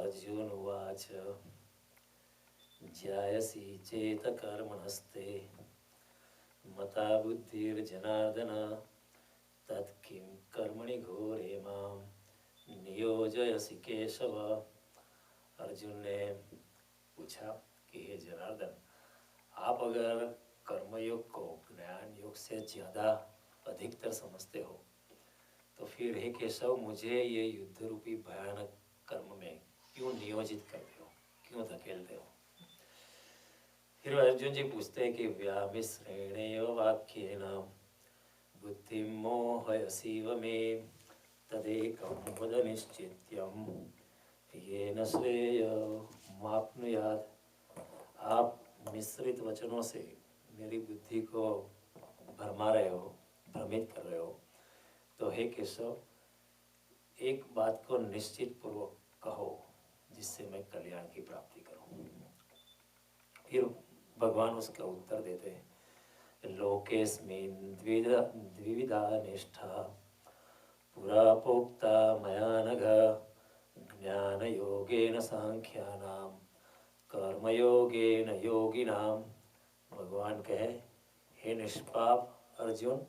अर्जुन उवाच ज्यायसि चेत कर्मणस्ते मता बुद्धिर्जनार्दन तत्किं कर्मणि घोरे मां नियोजयसि केशव। अर्जुन ने पूछा कि हे जनार्दन, आप अगर कर्मयोग को ज्ञान योग से ज़्यादा अधिकतर समझते हो तो फिर हे केशव मुझे ये युद्ध रूपी भयानक कर्म में क्यों नियोजित करते हो, क्यों धकेलते हो। फिर अर्जुन जी पूछते हैं कि व्यामिश्रेणेव वाक्येन बुद्धिं मोहयसीव मे तदेकं वद निश्चित्यं येन श्रेयमाप्नुयात्। आप मिश्रित वचनों से मेरी बुद्धि को भरमा रहे हो, भ्रमित कर रहे हो, तो हे केशव एक बात को निश्चित पूर्वक कहो जिससे मैं कल्याण की प्राप्ति करूं। फिर भगवान उसका उत्तर देते हैं, लोकेस्मिन् द्विविधा निष्ठा पुरा प्रोक्ता मया नघ ज्ञानयोगेन सांख्यानां कर्मयोगेन योगिनाम। भगवान कहे, हे निष्पाप अर्जुन,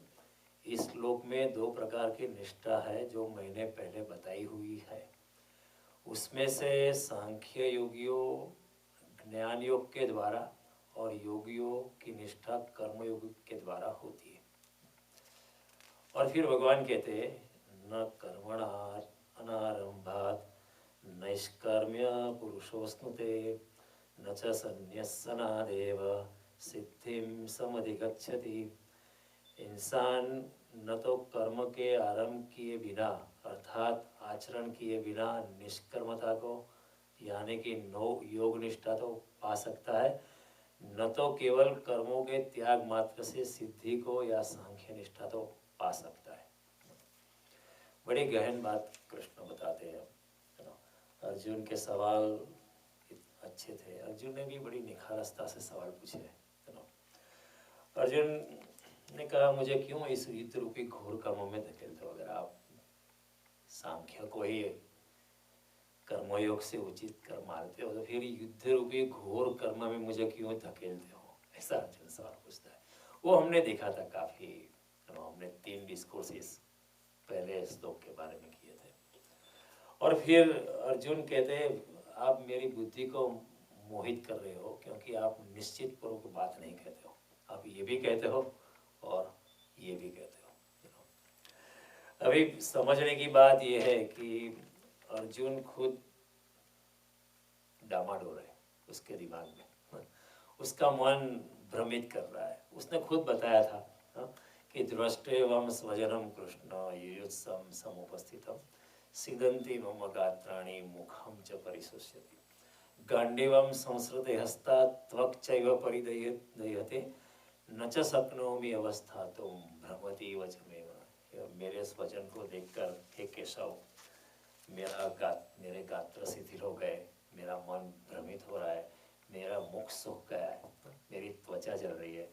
इस श्लोक में दो प्रकार की निष्ठा है जो मैंने पहले बताई हुई है। उसमें से सांख्य योगियों ज्ञान योग के द्वारा और योगियों की निष्ठा कर्मयोग के द्वारा होती है। और फिर भगवान कहते हैं, न कर्मणा अनारंभात् नैष्कर्म्य पुरुषोस्नुते न च संन्यस्सनादेव सिद्धिं समधिगच्छति। इंसान न तो कर्म के आरंभ किए बिना अर्थात आचरण किए बिना निष्कर्मता को यानी कि नो योग निष्ठा तो पा सकता है, न तो केवल कर्मों के त्याग मात्र से सिद्धि को या सांख्य निष्ठा तो पा सकता है। बड़ी गहन बात कृष्ण बताते हैं। अर्जुन के सवाल अच्छे थे। अर्जुन ने भी बड़ी निखारसता से सवाल पूछे हैं। अर्जुन ने कहा, मुझे क्यों इस युद्ध रूपी घोर कर्मों में धकेलते हो। अगर आप सांख्य को ही कर्मयोग से उचित कर मानते हो तो फिर युद्ध रूपी घोर कर्म में मुझे क्यों धकेलते हो, ऐसा अर्जुन सवाल पूछता है। वो हमने देखा था काफ़ी, हमने 3 डिस्कोर्सेस पहले श्लोक के बारे में किए थे। और फिर अर्जुन कहते हैं, आप मेरी बुद्धि को मोहित कर रहे हो क्योंकि आप निश्चित पूर्वक बात नहीं कहते हो। आप ये भी कहते हो और ये भी कहते हो। अभी समझने की बात यह है कि अर्जुन खुद डामाडोल है उसके दिमाग में, उसका मन भ्रमित कर रहा है। उसने खुद बताया था कि दृष्टेवं स्वजनम कृष्ण युयुत्सम समुपस्थितम सिदन्ति मम गात्राणि मुखम च परिशुष्यति गांडीवं संस्कृते हस्ता त्वक् चैव परिदह्यते न च शक्नोमि अवस्थातुं भ्रमति वचमेव। मेरे स्वजन को देखकर हे केशव मेरे गात्र शिथिल हो गए, मेरा मन भ्रमित हो रहा है, मेरा मुख सूख गया है, मेरी त्वचा जल रही है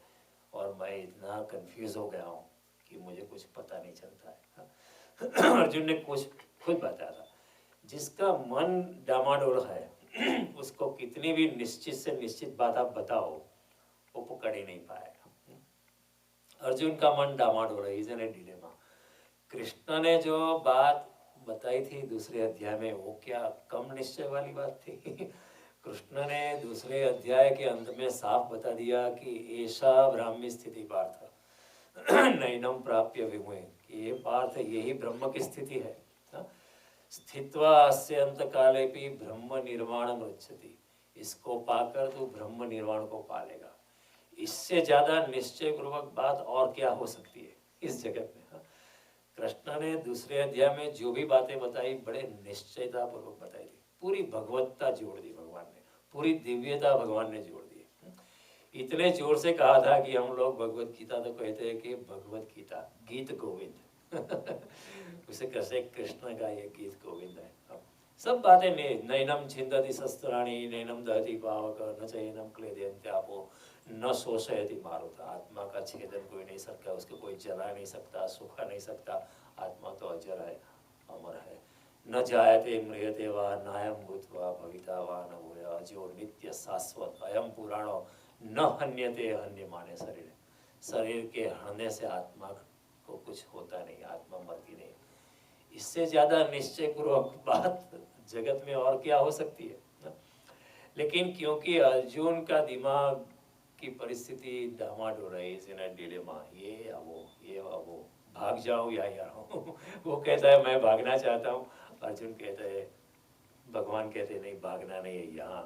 और मैं इतना कंफ्यूज हो गया हूँ कि मुझे कुछ पता नहीं चलता है। अर्जुन ने कुछ खुद बताया था, जिसका मन डामाडोल है उसको कितनी भी निश्चित से निश्चित बात आप बताओ वो पकड़ ही नहीं पाएगा। अर्जुन का मन डामाडोल है, is in a dilemma. Krishna ने जो बात बताई थी दूसरे अध्याय में वो क्या कम निश्चय वाली बात थी। कृष्ण ने दूसरे अध्याय के अंत में साफ बता दिया कि ऐसा ब्राह्मी स्थिति पार्थ नैनम प्राप्य विमुहे, ये पार्थ यही ब्रह्म की स्थिति है। स्थित्वा अस्य अंत काले भी ब्रह्म निर्वाण मृच्छति, इसको पाकर तू ब्रह्म निर्वाण को पालेगा। इससे ज्यादा निश्चय पूर्वक बात और क्या हो सकती है इस जगत में। कृष्ण ने दूसरे अध्याय में जो भी बातें बताई बड़े निश्चयता पूर्वक बताई थी, पूरी भगवत्ता जोड़ दी भगवान ने, पूरी दिव्यता भगवान ने जोड़ दी। इतने जोर से कहा था कि हम लोग भगवत गीता तो कहते हैं कि भगवत गीता गीत गोविंद उसे कैसे कृष्ण का ये गीत गोविंद है। अब सब बातें नैनम छिंदति शस्त्राणि नैनम दहति पावक न चैनम क्लेदयन्त्यापो न शोषयति मारुत। आत्मा का छेदन कोई नहीं सकता, उसको कोई जला नहीं सकता, सुखा नहीं सकता। आत्मा तो अजर है, अमर है। न जायते म्रियते वा नायं भूत्वा भविता वा न भूया जो नित्य शाश्वत अयम पुराणो न हन्यते हन्यमाने शरीर। शरीर के हरने से आत्मा को कुछ होता नहीं, आत्मा मरती नहीं। इससे ज्यादा निश्चय पूर्वक बात जगत में और क्या हो सकती है ना? लेकिन क्योंकि अर्जुन का दिमाग की परिस्थिति डामाडोल है, इज इन अ डिलेमा, ये या वो, भाग जाऊं या रहूं। वो कहता है मैं भागना चाहता हूँ, अर्जुन कहता है, भगवान कहते हैं नहीं, भागना नहीं है, यहाँ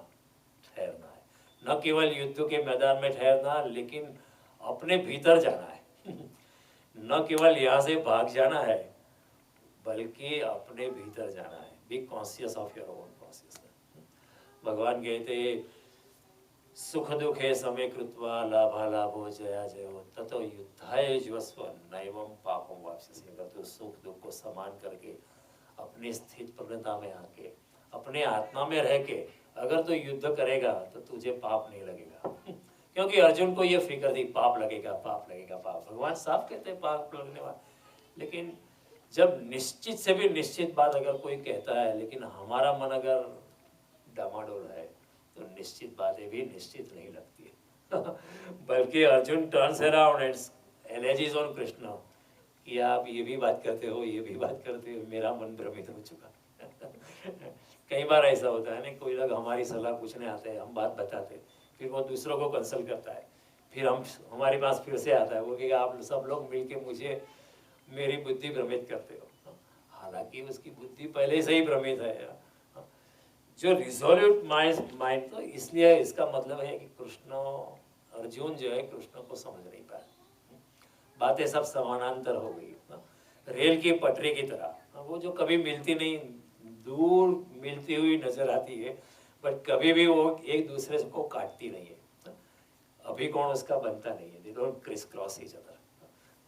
ठहरना है। न केवल युद्ध के मैदान में ठहरना, लेकिन अपने भीतर जाना है। न केवल यहाँ से भाग जाना है, बल्कि अपने भीतर जाना है। Be conscious of your own consciousness. भगवान कहते सुख दुखे समय कृत्वा लाभालाभो जया जयो ततो युद्धाय जुस्व नैवं पापम वाप्स्यसि। अगर तो सुख दुख को समान करके अपनी स्थित प्रज्ञता में आके अपने आत्मा में रह के अगर तो युद्ध करेगा तो तुझे पाप नहीं लगेगा। क्योंकि अर्जुन को ये फिक्र थी, पाप लगेगा, पाप लगेगा, पाप। भगवान साफ कहते हैं पाप लगने वाला। लेकिन जब निश्चित से भी निश्चित बात अगर कोई कहता है, लेकिन हमारा मन अगर डामाडोल है, तो निश्चित बातें भी निश्चित नहीं लगती है। बल्कि Arjun turns around and alleges on Krishna कि आप ये भी बात करते हो, ये भी बात करते हो, मेरा मन भ्रमित हो चुका। कई बार ऐसा होता है ना, कोई लोग हमारी सलाह पूछने आते हैं, हम बात बताते, फिर वो दूसरों को कंसल्ट करता है, फिर हम हमारे पास फिर से आता है, वो कहेगा आप सब लोग मिलके मुझे मेरी बुद्धि भ्रमित करते हो। हालांकि उसकी बुद्धि पहले से ही भ्रमित है। जो रिजोल्यूट माइंड, तो इसलिए इसका मतलब है कि कृष्ण, अर्जुन जो है कृष्ण को समझ नहीं पाया। बातें सब समानांतर हो गई, रेल की पटरी की तरह। वो जो कभी मिलती नहीं, दूर मिलती हुई नजर आती है, बट कभी भी वो एक दूसरे को काटती नहीं है। अभी कौन उसका बनता नहीं है, they don't criss cross each other.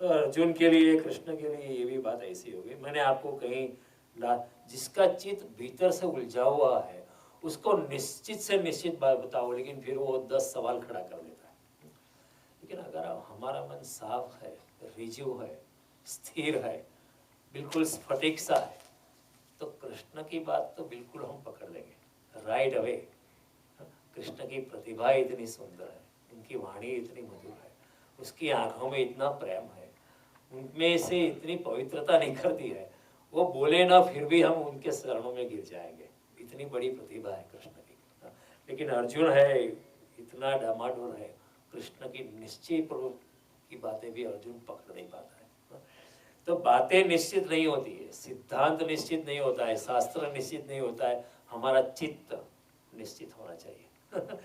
तो अर्जुन के लिए, कृष्ण के लिए ये भी बात ऐसी होगी। मैंने आपको कहीं जिसका चित्त भीतर से उलझा हुआ है उसको निश्चित से निश्चित बात बताओ, लेकिन फिर वो 10 सवाल खड़ा कर देता है। लेकिन अगर हमारा मन साफ है, रिजु है, स्थिर है, बिल्कुल स्फटिक सा है, तो कृष्ण की बात तो बिल्कुल हम पकड़ लेंगे राइट अवे। कृष्ण की प्रतिभा इतनी सुंदर है, उनकी वाणी इतनी मधुर है, उसकी आंखों में इतना प्रेम है, उनमें से इतनी पवित्रता निकलती है, वो बोले ना फिर भी हम उनके चरणों में गिर जाएंगे। इतनी बड़ी प्रतिभा है कृष्ण की। लेकिन अर्जुन है इतना डामाडोल है, कृष्ण की निश्चय पूर्वक की बातें भी अर्जुन पकड़ नहीं पाता है। तो बातें निश्चित नहीं होती है, सिद्धांत निश्चित नहीं होता है, शास्त्र निश्चित नहीं होता है, हमारा चित्त निश्चित होना चाहिए।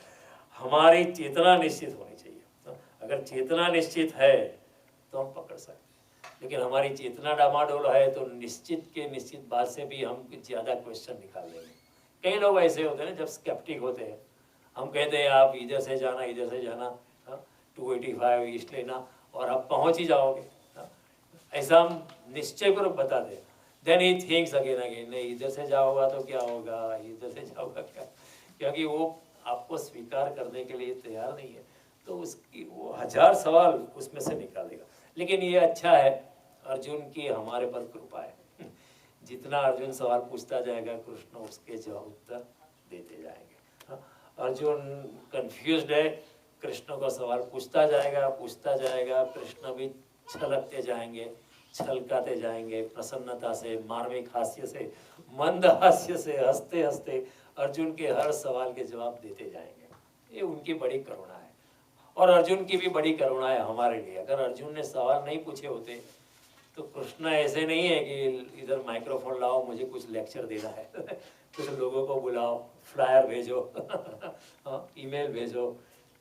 हमारी चेतना निश्चित होनी चाहिए। अगर चेतना निश्चित है तो हम पकड़ सकते हैं, लेकिन हमारी चेतना डामाडोल है तो निश्चित के निश्चित बात से भी हम कुछ ज़्यादा क्वेश्चन निकाल लेंगे। कई लोग ऐसे होते हैं ना, जब स्केप्टिक होते हैं, हम कहते हैं आप इधर से जाना, इधर से जाना, 285 ईस्ट लेना और आप पहुंच ही जाओगे। ऐसा हम निश्चय पूर्वक बता दें, then he thinks again again, नहीं इधर से जाओगा तो क्या होगा, इधर से जाओगा क्या, क्योंकि वो आपको स्वीकार करने के लिए तैयार नहीं है। तो उसकी वो 1000 सवाल उसमें से निकालेगा। लेकिन ये अच्छा है, अर्जुन की हमारे पर कृपा है। जितना अर्जुन सवाल पूछता जाएगा, कृष्ण उसके जवाब उत्तर देते जाएंगे। अर्जुन कंफ्यूज्ड है, कृष्ण को सवाल पूछता जाएगा, कृष्ण भी छलकते जाएंगे, छलकाते जाएंगे, प्रसन्नता से, मार्मिक हास्य से, मंद हास्य से, हंसते हंसते अर्जुन के हर सवाल के जवाब देते जाएंगे। ये उनकी बड़ी करुणा है, और अर्जुन की भी बड़ी करुणा है हमारे लिए। अगर अर्जुन ने सवाल नहीं पूछे होते तो कृष्ण ऐसे नहीं है कि इधर माइक्रोफोन लाओ मुझे कुछ लेक्चर देना है, कुछ लोगों को बुलाओ, फ्लायर भेजो, ईमेल भेजो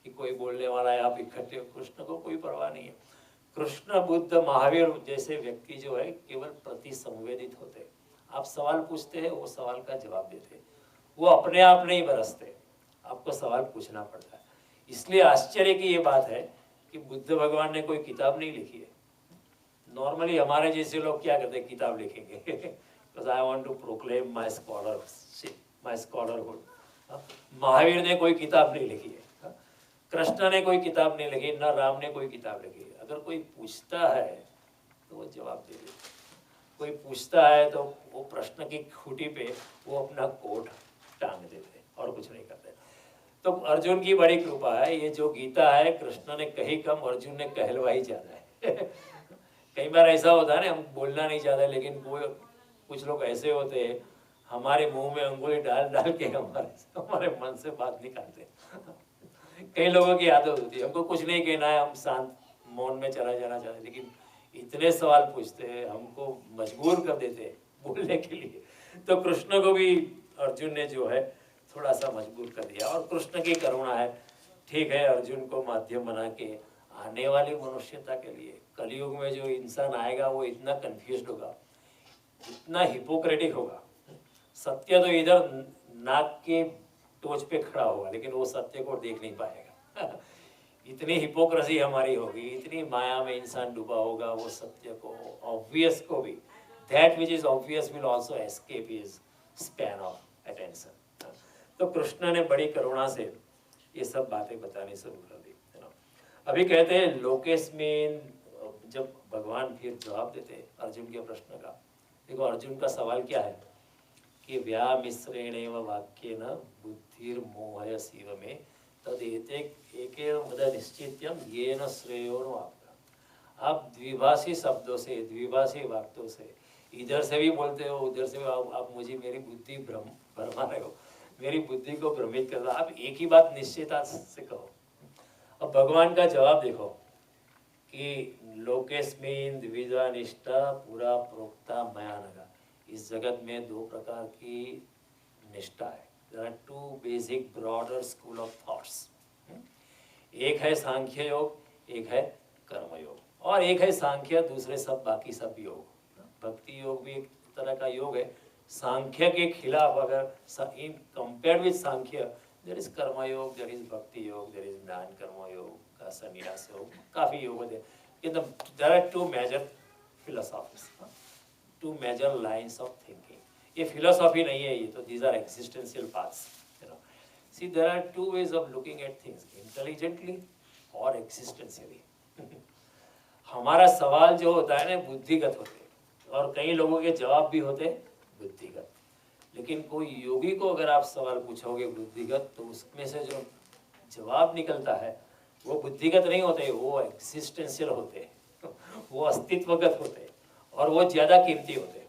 कि कोई बोलने वाला है, आप इकट्ठे हो। कृष्ण को कोई परवाह नहीं है। कृष्ण, बुद्ध, महावीर जैसे व्यक्ति जो है केवल प्रति संवेदित होते। आप सवाल पूछते हैं, वो सवाल का जवाब देते, वो अपने आप नहीं बरसते, आपको सवाल पूछना पड़ता है। इसलिए आश्चर्य की ये बात है कि बुद्ध भगवान ने कोई किताब नहीं लिखी है। नॉर्मली हमारे जैसे लोग क्या करते हैं, किताब लिखेंगे, because I want to proclaim my scholarship, my scholarhood. Mahavir ने कोई किताब नहीं लिखी है, कृष्ण ने कोई किताब नहीं लिखी, न राम ने कोई किताब लिखी है। अगर कोई पूछता है तो वो जवाब दे देते। कोई पूछता है तो वो प्रश्न की खूंटी पे वो अपना कोट टांग देते और कुछ नहीं करते। तो अर्जुन की बड़ी कृपा है, ये जो गीता है कृष्ण ने कही कम, अर्जुन ने कहलवाई ज्यादा है। कई बार ऐसा होता है ना, हम बोलना नहीं चाहते लेकिन कोई कुछ लोग ऐसे होते हैं हमारे मुंह में अंगुली डाल डाल के हमारे हमारे मन से बात निकालते। कई लोगों की आदत होती है, हमको कुछ नहीं कहना है, हम शांत मौन में चला जाना चाहते, लेकिन इतने सवाल पूछते हैं, हमको मजबूर कर देते हैं बोलने के लिए। तो कृष्ण को भी अर्जुन ने जो है थोड़ा सा मजबूर कर दिया, और कृष्ण की करुणा है, ठीक है, अर्जुन को माध्यम बना के आने वाली मनुष्यता के लिए, कलयुग में जो इंसान आएगा वो इतना कंफ्यूज्ड होगा, इतना हिपोक्रेटिक होगा, सत्य तो इधर नाक के टोच पे खड़ा होगा लेकिन वो सत्य को देख नहीं पाएगा। इतनी हिपोक्रेसी हमारी होगी, इतनी माया में इंसान डूबा होगा, वो सत्य को, ऑब्वियस को भी, that which is obvious will also escape his span of attention. तो कृष्ण ने बड़ी करुणा से ये सब बातें बतानी शुरू कर दी, है ना। अभी कहते हैं लोकेस्मिन, जब भगवान फिर जवाब देते अर्जुन के प्रश्न का, देखो अर्जुन का सवाल क्या है कि व्यामिश्रेणेव वाक्येन बुद्धिर्मोहय शिव में तदेते एकेन वद निश्चित्यम येन श्रेयो नो आपका। आप द्विभाषी शब्दों से, द्विभाषी वाक्यों से, इधर से भी बोलते हो उधर से भी, आप मुझे मेरी बुद्धि भरमा रहे हो, मेरी बुद्धि को भ्रमित कर रहे हो, आप एक ही बात निश्चितता से कहो। अब भगवान का जवाब देखो कि लोकेस्मिन द्विजा निष्ठा पुरा प्रोक्ता मया नगा, इस जगत में दो प्रकार की निष्ठा है। There are two basic broader school of thoughts. एक है सांख्य योग, एक है कर्म योग, और एक है सांख्य, दूसरे सब बाकी सब योग। भक्ति योग भी एक तरह का योग है, सांख्य के खिलाफ अगर in compared with Sankhya there is Karma Yoga, there is भक्ति योग, देयर इज ज्ञान कर्म योग का संन्यास योग, काफी योग होते हैं। There are two major philosophies, two major lines of thinking. ये फिलोसॉफी नहीं है, ये तो these are existential paths, you know. See there are two ways of looking at things, intelligently और एक्सिस्टेंशियली। हमारा सवाल जो होता है ना बुद्धिगत होते हैं, और कई लोगों के जवाब भी होते हैं बुद्धिगत, लेकिन कोई योगी को अगर आप सवाल पूछोगे बुद्धिगत तो उसमें से जो जवाब निकलता है वो बुद्धिगत नहीं होते, वो एक्सिस्टेंशियल होते हैं, वो अस्तित्वगत होते हैं, और वो ज़्यादा कीमती होते हैं।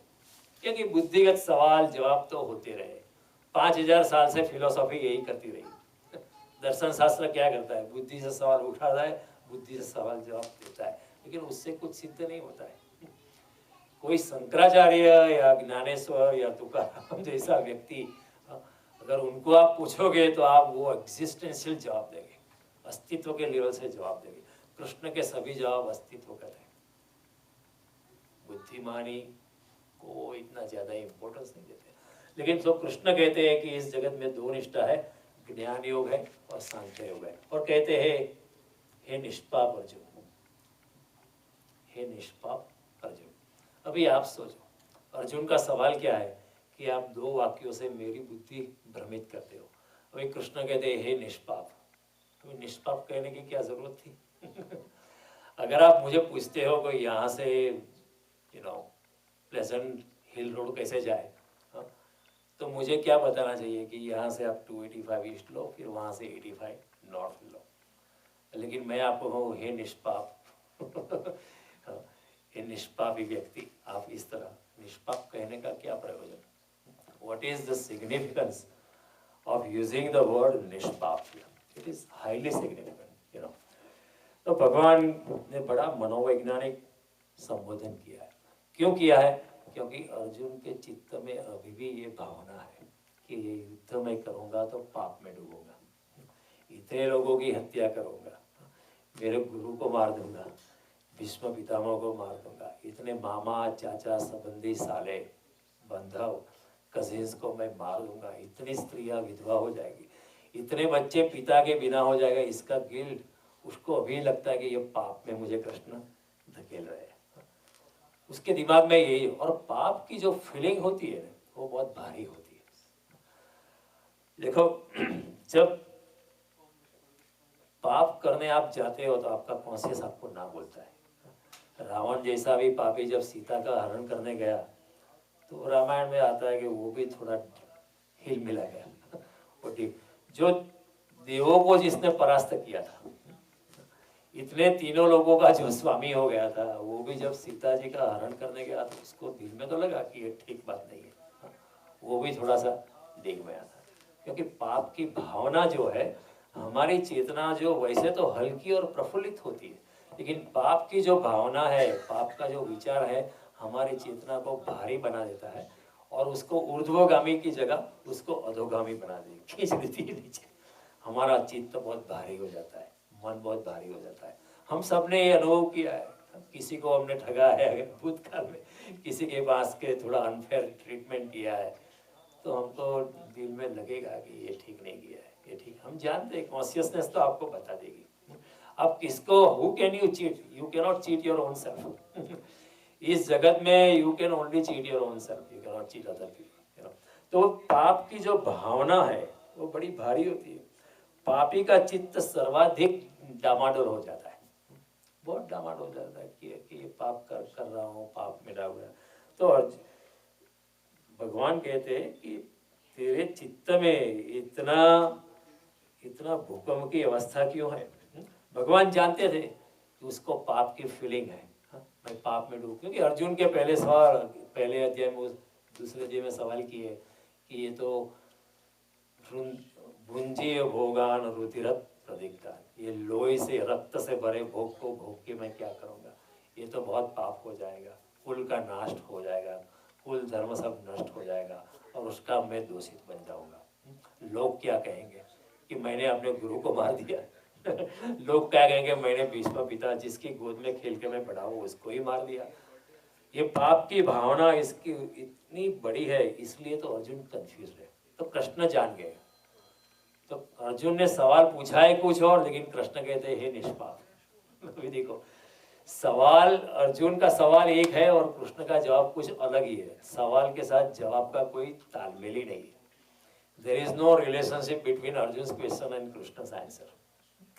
क्योंकि बुद्धिगत सवाल जवाब तो होते रहे, 5000 साल से फिलोसॉफी यही करती रही। दर्शन शास्त्र क्या करता है, बुद्धि से सवाल उठाता है, बुद्धि से सवाल जवाब देता है, लेकिन उससे कुछ सिद्ध नहीं होता है। कोई शंकराचार्य या ज्ञानेश्वर या तुकाराम जैसा व्यक्ति, अगर उनको आप पूछोगे तो आप वो एक्सिस्टेंशियल जवाब देंगे, अस्तित्व के लेवल से जवाब देंगे। कृष्ण के सभी जवाब अस्तित्वगत है, बुद्धिमानी को इतना ज्यादा इंपॉर्टेंस नहीं देते। लेकिन तो कृष्ण कहते हैं कि इस जगत में दो निष्ठा है, ज्ञान योग है और सांख्य योग है, और कहते हैं हे निष्पाप अर्जुन, हे निष्पाप अर्जुन। अभी आप सोचो अर्जुन का सवाल क्या है कि आप दो वाक्यों से मेरी बुद्धि भ्रमित करते हो। अभी कृष्ण कहते हैं हे निष्पाप, तो निष्पाप कहने की क्या जरूरत थी? अगर आप मुझे पूछते हो कि यहाँ से प्लेजेंट हिल रोड कैसे जाए, तो मुझे क्या बताना चाहिए कि यहाँ से आप 285 ईस्ट लो, फिर वहाँ से 85 नॉर्थ लो। लेकिन मैं आपको कहूँ हे निष्पाप, हे निष्पापी व्यक्ति, आप इस तरह निष्पाप कहने का क्या प्रयोजन? What is the significance of using the word निष्पाप? It is highly significant, you know. तो भगवान ने बड़ा मनोवैज्ञानिक संबोधन किया है। क्यों किया है? क्योंकि अर्जुन के चित्त में अभी भी ये भावना है कि ये युद्ध मैं करूँगा तो पाप में डूबूंगा, इतने लोगों की हत्या करूँगा, मेरे गुरु को मार दूंगा, भीष्म पितामह को मार दूंगा, इतने मामा चाचा संबंधी साले बंधव कजिन्स को मैं मार दूंगा, इतनी स्त्रियां विधवा हो जाएगी, इतने बच्चे पिता के बिना हो जाएगा, इसका गिल्ट उसको अभी लगता है कि ये पाप में मुझे कृष्ण धकेल रहे हैं। उसके दिमाग में यही, और पाप की जो फीलिंग होती है वो बहुत भारी होती है। देखो जब पाप करने आप जाते हो तो आपका कॉन्शियस आपको ना बोलता है, रावण जैसा भी पापी जब सीता का हरण करने गया तो रामायण में आता है कि वो भी थोड़ा हिल मिला गया। वो ठीक जो देवों को जिसने परास्त किया था, इतने तीनों लोगों का जो स्वामी हो गया था, वो भी जब सीता जी का हरण करने गया तो उसको दिल में तो लगा कि ये ठीक बात नहीं है, वो भी थोड़ा सा डिग में आता। क्योंकि पाप की भावना जो है, हमारी चेतना जो वैसे तो हल्की और प्रफुल्लित होती है, लेकिन पाप की जो भावना है, पाप का जो विचार है, हमारी चेतना को भारी बना देता है और उसको ऊर्ध्वगामी की जगह उसको अधोगामी बना देती, खींच देती है नीचे। हमारा चित्त तो बहुत भारी हो जाता है, मन बहुत भारी हो जाता है। हम सब ने ये अनुभव किया है, किसी को हमने ठगा है भूतकाल में, किसी के पास के थोड़ा अनफेयर ट्रीटमेंट किया है, तो हमको दिल में लगेगा कि ये ठीक नहीं किया है, ये ठीक। हम जानते हैं, कॉन्शियसनेस तो आपको बता देगी। अब किसको, who can you cheat? You can not cheat your own self. इस जगत में you can only cheat your own self, you can not cheat other people. तो पाप की जो भावना है वो बड़ी भारी होती है। पापी का चित्त सर्वाधिक डामाडोल हो जाता है, बहुत डामाडोल हो जाता है कि ये पाप कर रहा हूँ, पाप में डाल रहा। तो भगवान कहते हैं कि तेरे चित्त में इतना इतना भूकंप की अवस्था क्यों है? भगवान जानते थे कि उसको पाप की फीलिंग है, मैं पाप में डूब। क्योंकि अर्जुन के पहले सवाल, पहले अध्याय में, दूसरे अध्याय में सवाल किए कि ये तो भुंजीय भोगान रुधिरत प्रदिग्धान, ये लोहे से रक्त से भरे भोग को भोग के मैं क्या करूँगा, ये तो बहुत पाप हो जाएगा, कुल का नाश हो जाएगा, कुल धर्म सब नष्ट हो जाएगा और उसका मैं दोषित बन जाऊंगा। लोग क्या कहेंगे कि मैंने अपने गुरु को मार दिया। लोग क्या कहेंगे मैंने भीष्म पिता जिसकी गोद में खेल के मैं बड़ा हूँ उसको ही मार दिया। ये पाप की भावना इसकी इतनी बड़ी है, इसलिए तो अर्जुन कंफ्यूज है। तो कृष्ण जान गए। तो अर्जुन ने सवाल पूछा है कुछ और, लेकिन कृष्ण कहते हे निष्पाप। अभी देखो, सवाल, अर्जुन का सवाल एक है और कृष्ण का जवाब कुछ अलग ही है। सवाल के साथ जवाब का कोई तालमेल ही नहीं है। There is no relationship between Arjun question and Krishna's answer.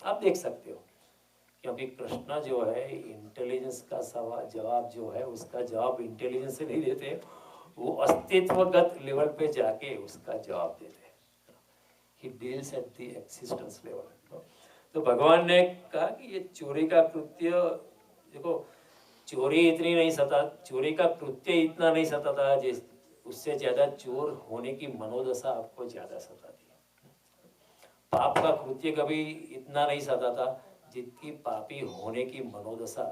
आप देख सकते हो, क्योंकि कृष्ण जो है इंटेलिजेंस का सवाल जवाब जो है उसका जवाब इंटेलिजेंस से नहीं देते, वो अस्तित्वगत लेवल पे जाके उसका जवाब देते हैं। He deals at the existence level. तो भगवान ने कहा कि ये चोरी का कृत्य, देखो चोरी इतनी नहीं सता, चोरी का कृत्य इतना नहीं सताता जिस उससे ज्यादा चोर होने की मनोदशा आपको ज्यादा सताती है। पाप का कृत्य कभी इतना नहीं सताता जितनी पापी होने की मनोदशा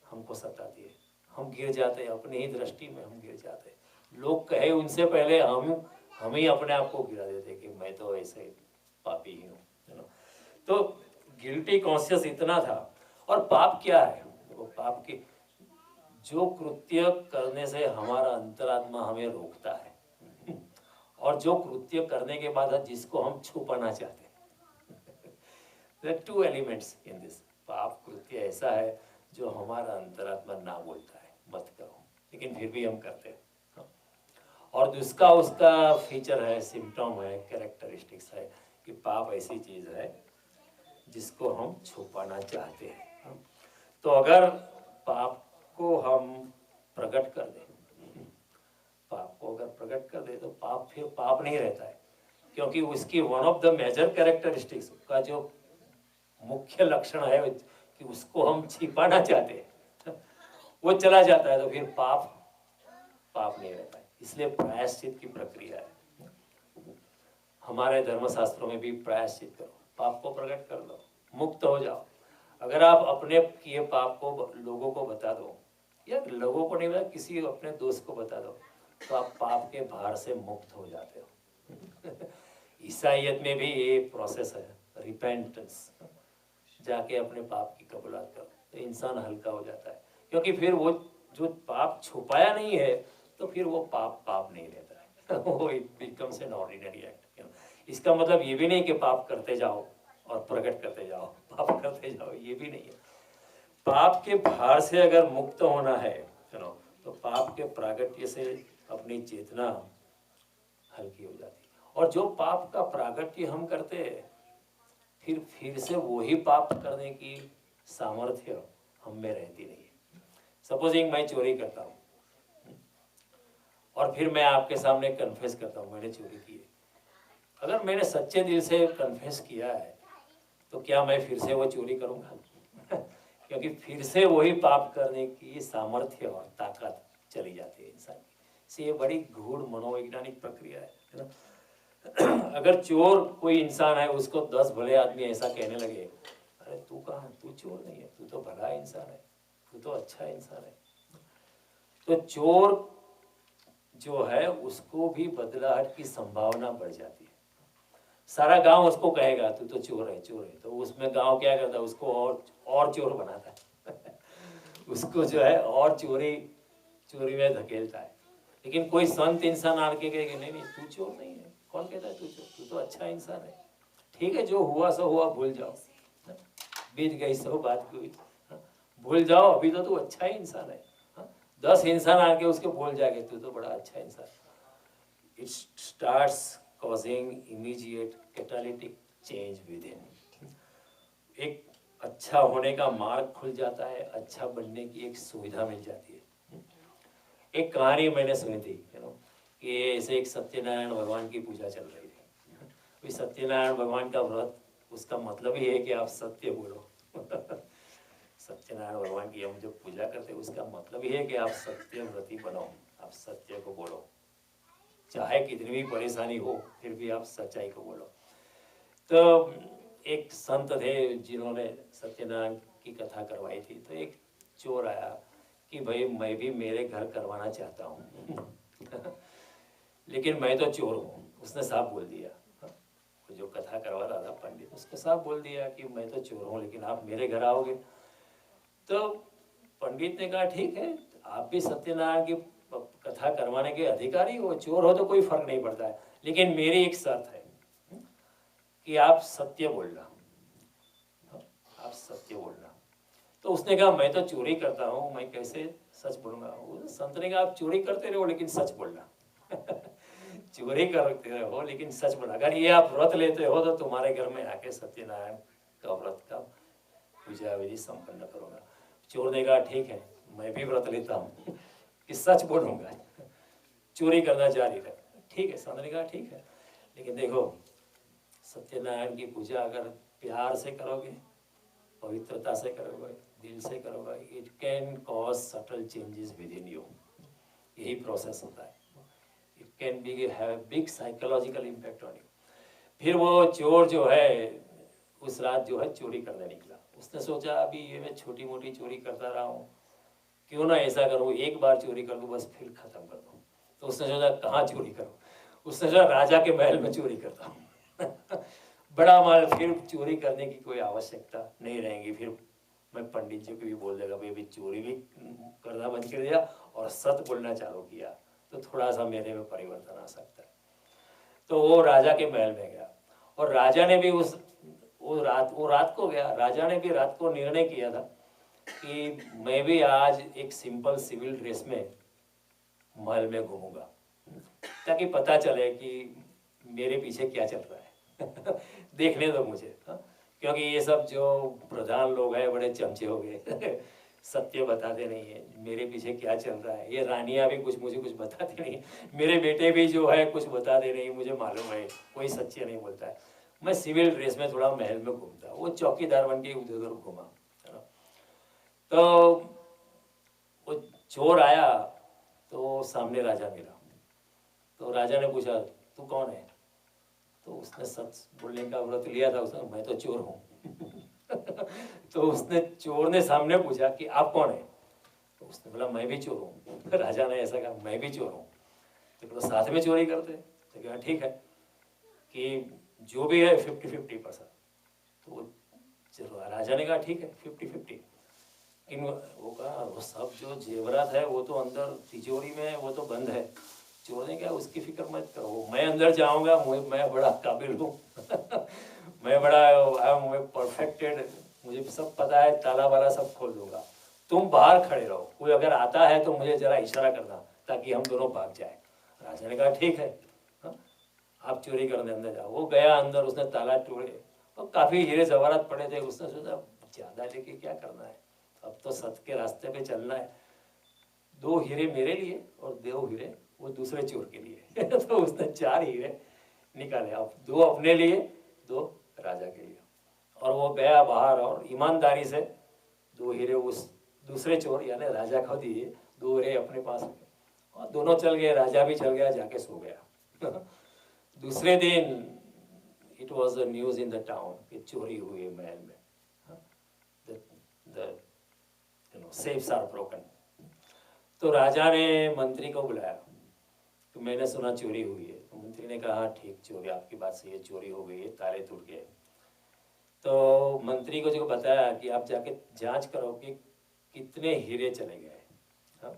हमको सताती है। हम गिर जाते हैं, अपनी ही दृष्टि में हम गिर जाते हैं। लोग कहे उनसे पहले हम ही अपने आप को गिरा देते कि मैं तो ऐसे पापी ही हूँ, है ना। तो गिल्टी कॉन्शियस इतना था। और पाप क्या है? वो पाप के जो कृत्य करने से हमारा अंतरात्मा हमें रोकता है और जो कृत्य करने के बाद जिसको हम छुपाना चाहते हैं। There are two elements in this। पाप कृत्य ऐसा है जो हमारा अंतरात्मा ना बोलता है मत करो, लेकिन फिर भी हम करते हैं। और दूसरा उसका फीचर है, सिम्टम है, कैरेक्टरिस्टिक्स है कि पाप ऐसी चीज है जिसको हम छुपाना चाहते हैं। तो अगर पाप को हम प्रकट कर दें, पाप को अगर प्रकट कर दे तो पाप फिर पाप नहीं रहता है, क्योंकि उसकी one of the major characteristics का जो मुख्य लक्षण है कि उसको हम छिपाना चाहते हैं, वो चला जाता है, तो फिर पाप पाप नहीं रहता है। इसलिए प्रायश्चित की प्रक्रिया है। हमारे धर्मशास्त्रों में भी प्रायश्चित करो, पाप को प्रकट कर दो, मुक्त हो जाओ। अगर आप अपने किए पाप को लोगों को बता दो, या लोगों को नहीं बता, किसी अपने दोस्त को बता दो, तो आप पाप के भार से मुक्त हो जाते हो। ईसाइयत में भी ये प्रोसेस है, रिपेंटेंस। जाके अपने पाप की कबूलात करो तो इंसान हल्का हो जाता है, क्योंकि फिर वो जो पाप छुपाया नहीं है तो फिर वो पाप पाप नहीं रहता है। वो it becomes an ordinary act. इसका मतलब ये भी नहीं कि पाप करते जाओ और प्रकट करते जाओ, पाप करते जाओ, ये भी नहीं है। पाप के भार से अगर मुक्त होना है तो पाप के प्रागट्य से अपनी चेतना हल्की हो जाती है। और जो पाप का प्रागट्य हम करते हैं, फिर से वही पाप करने की सामर्थ्य हम में रहती नहीं है। सपोजिंग मैं चोरी करता हूँ और फिर मैं आपके सामने कन्फेस करता हूँ मैंने चोरी की है। अगर मैंने सच्चे दिल से कन्फेस किया है तो क्या मैं फिर से वो चोरी करूँगा? क्योंकि फिर से वही पाप करने की सामर्थ्य और ताकत चली जाती है इंसान की। इससे ये बड़ी गूढ़ मनोवैज्ञानिक प्रक्रिया है ना। अगर चोर कोई इंसान है, उसको 10 भले आदमी ऐसा कहने लगे, अरे तू कहाँ, तू चोर नहीं है, तू तो भला इंसान है, तू तो अच्छा इंसान है, तो चोर जो है उसको भी बदलाहट की संभावना बढ़ जाती है। सारा गांव उसको कहेगा तू तो चोर है, चोर है, तो उसमें गांव क्या करता है, उसको और चोर बनाता है उसको जो है और चोरी में धकेलता है। लेकिन कोई संत इंसान आके कहेगा नहीं नहीं तू चोर नहीं है, कौन कहता है तू चोर, तू तो अच्छा इंसान है, ठीक है जो हुआ सो हुआ, भूल जाओ, बीत गई सो बात हुई, भूल जाओ, अभी तो तू अच्छा ही इंसान है। 10 इंसान आके उसके बोल जाएंगे तू तो बड़ा अच्छा इंसान। It starts causing immediate catalytic change with in. एक अच्छा होने का मार्ग खुल जाता है, अच्छा बनने की एक सुविधा मिल जाती है। एक कहानी मैंने सुनी थी कि ऐसे एक सत्यनारायण भगवान की पूजा चल रही थी। सत्यनारायण भगवान का व्रत, उसका मतलब ही है कि आप सत्य बोलो सत्यनारायण भगवान की हम जो पूजा करते हैं उसका मतलब ही है कि आप सत्यव्रती बनो, आप सत्य को बोलो, चाहे कितनी भी परेशानी हो फिर भी आप सच्चाई को बोलो। तो एक संत थे जिन्होंने सत्यनारायण की कथा करवाई थी, तो एक चोर आया कि भाई मैं भी मेरे घर करवाना चाहता हूँ लेकिन मैं तो चोर हूँ, उसने साफ बोल दिया। जो कथा करवा रहा था पंडित, उसको साफ बोल दिया कि मैं तो चोर हूँ लेकिन आप मेरे घर आओगे। तो पंडित ने कहा ठीक है, आप भी सत्यनारायण की कथा करवाने के अधिकारी हो, चोर हो तो कोई फर्क नहीं पड़ता है, लेकिन मेरी एक शर्त है कि आप सत्य बोलना, आप सत्य बोलना। तो उसने कहा मैं तो चोरी करता हूँ, मैं कैसे सच बोलूँगा। संत ने कहा आप चोरी करते रहो लेकिन सच बोलना चोरी करते रहो लेकिन सच बोलना। अगर ये आप व्रत लेते हो तो तुम्हारे घर में आके सत्यनारायण का व्रत का पूजा विधि संपन्न करूँगा। चोर ने कहा ठीक है, मैं भी व्रत लेता हूँ कि सच बोलूँगा, चोरी करना जारी रख। ठीक है, संत ने कहा ठीक है, लेकिन देखो सत्यनारायण की पूजा अगर प्यार से करोगे, पवित्रता से करोगे, दिल से करोगे, it can cause subtle changes with in you. यही प्रोसेस होता है, it can be have big psychological impact on you. फिर वो चोर जो है उस रात जो है चोरी करने निकला। उसने सोचा अभी ये मैं छोटी मोटी चोरी करता रहा हूँ, क्यों ना ऐसा करूँ, एक बार चोरी कर लूँ बस फिर खत्म कर दूँ। तो उसने सोचा कहाँ चोरी करूँ, उसने सोचा राजा के महल में चोरी करता हूँ बड़ा माल, फिर चोरी करने की कोई आवश्यकता नहीं रहेगी। फिर मैं पंडित जी को भी बोल देगा भाई अभी चोरी भी करना बंद कर दिया और सच बोलना चालू किया तो थोड़ा सा मेरे में परिवर्तन आ सकता है। तो वो राजा के महल में गया और राजा ने भी वो रात को गया। राजा ने भी रात को निर्णय किया था कि मैं भी आज एक सिंपल सिविल ड्रेस में महल में घूमूंगा ताकि पता चले कि मेरे पीछे क्या चल रहा है देखने दो मुझे। क्योंकि ये सब जो प्रधान लोग हैं बड़े चमचे हो गए सत्य बताते नहीं है, मेरे पीछे क्या चल रहा है। ये रानियां भी मुझे कुछ बताते नहीं, मेरे बेटे भी जो है कुछ बताते नहीं, मुझे मालूम है कोई सच्चे नहीं बोलता है। मैं सिविल ड्रेस में थोड़ा महल में घूमता, वो चौकीदार बन के उधर उधर घूमा, है ना। तो वो चोर आया तो सामने राजा मिला। तो राजा ने पूछा तू कौन है, तो उसने सच बोलने का व्रत लिया था, उसने मैं तो चोर हूँ तो उसने चोर ने सामने पूछा कि आप कौन है, तो उसने बोला मैं भी चोर हूँ राजा ने ऐसा कहा मैं भी चोर हूँ। तो बोला साथ में चोरी करते, तो कहा ठीक है कि जो भी है 50-50%। तो चलो राजा ने कहा ठीक है 50-50। इन वो कहा वो सब जो जेवरात है वो तो अंदर तिजोरी में है, वो तो बंद है। चोर ने कहा उसकी फिक्र मत करो, मैं अंदर जाऊंगा, मैं बड़ा काबिल हूँ मैं बड़ा परफेक्टेड, मुझे सब पता है, ताला वाला सब खोल दूंगा, तुम बाहर खड़े रहो, कोई अगर आता है तो मुझे जरा इशारा करना ताकि हम दोनों भाग जाए। राजा ने कहा ठीक है, आप चोरी करने अंदर जाओ। वो गया अंदर, उसने ताला तोड़े और काफ़ी हीरे जवाहरात पड़े थे। उसने सोचा ज़्यादा लेके क्या करना है, अब तो सत्य के रास्ते पे चलना है। 2 हीरे मेरे लिए और 2 हीरे वो दूसरे चोर के लिए तो उसने 4 हीरे निकाले, अब 2 अपने लिए, 2 राजा के लिए। और वो गया बाहर और ईमानदारी से 2 हीरे उस दूसरे चोर यानी राजा को दिए, 2 हीरे अपने पास रखे और दोनों चल गए। राजा भी चल गया, जाके सो गया दूसरे दिन it was the news in the town कि चोरी हुई है महल में, द सेफ्स आर ब्रोकन। तो राजा ने मंत्री को बुलाया, तो मैंने सुना चोरी हुई है। तो मंत्री ने कहा हाँ ठीक, चोरी आपकी बात सही है, चोरी हो गई है, ताले टूट गए। तो मंत्री को जो बताया कि आप जाके जांच करो कि कितने हीरे चले गए। हाँ?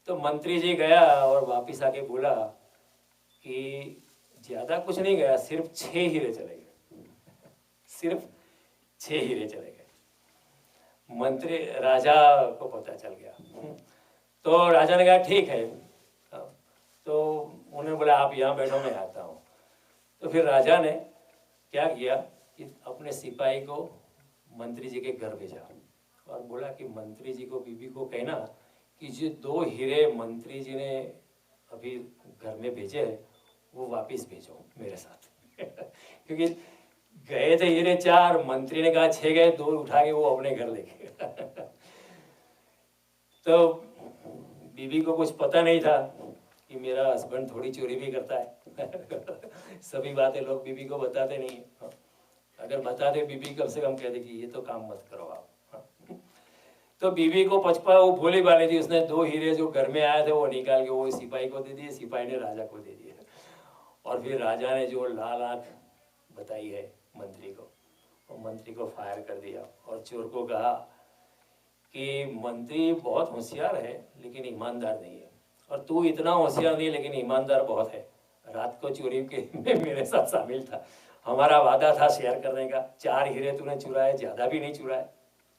तो मंत्री जी गया और वापिस आके बोला कि ज़्यादा कुछ नहीं गया, सिर्फ 6 हीरे चले गए सिर्फ 6 हीरे चले गए। मंत्री राजा को पता चल गया। तो राजा ने कहा ठीक है। तो उन्होंने बोला आप यहाँ बैठो, मैं आता हूँ। तो फिर राजा ने क्या किया कि अपने सिपाही को मंत्री जी के घर भेजा और बोला कि मंत्री जी को, बीबी को कहना कि जो 2 हीरे मंत्री जी ने अभी घर में भेजे हैं वो वापस भेजो मेरे साथ क्योंकि गए थे हीरे 4, मंत्री ने कहा 6 गए, 2 उठा के वो अपने घर लेके तो बीबी को कुछ पता नहीं था कि मेरा हस्बैंड थोड़ी चोरी भी करता है सभी बातें लोग बीबी को बताते नहीं है। अगर बताते बीबी कम से कम कहते कि ये तो काम मत करो आप। तो बीबी को पचपा वो भोली वाली थी, उसने 2 हीरे जो घर में आए थे वो निकाल के वो सिपाही को दे दिए, सिपाही ने राजा को दे दिए। और फिर राजा ने जो लाल आँख बताई है मंत्री को, वो मंत्री को फायर कर दिया और चोर को कहा कि मंत्री बहुत होशियार है लेकिन ईमानदार नहीं है, और तू इतना होशियार नहीं लेकिन ईमानदार बहुत है। रात को चोरी के में मेरे साथ शामिल था, हमारा वादा था शेयर करने का। 4 हीरे तूने चुराए, ज़्यादा भी नहीं चुराए,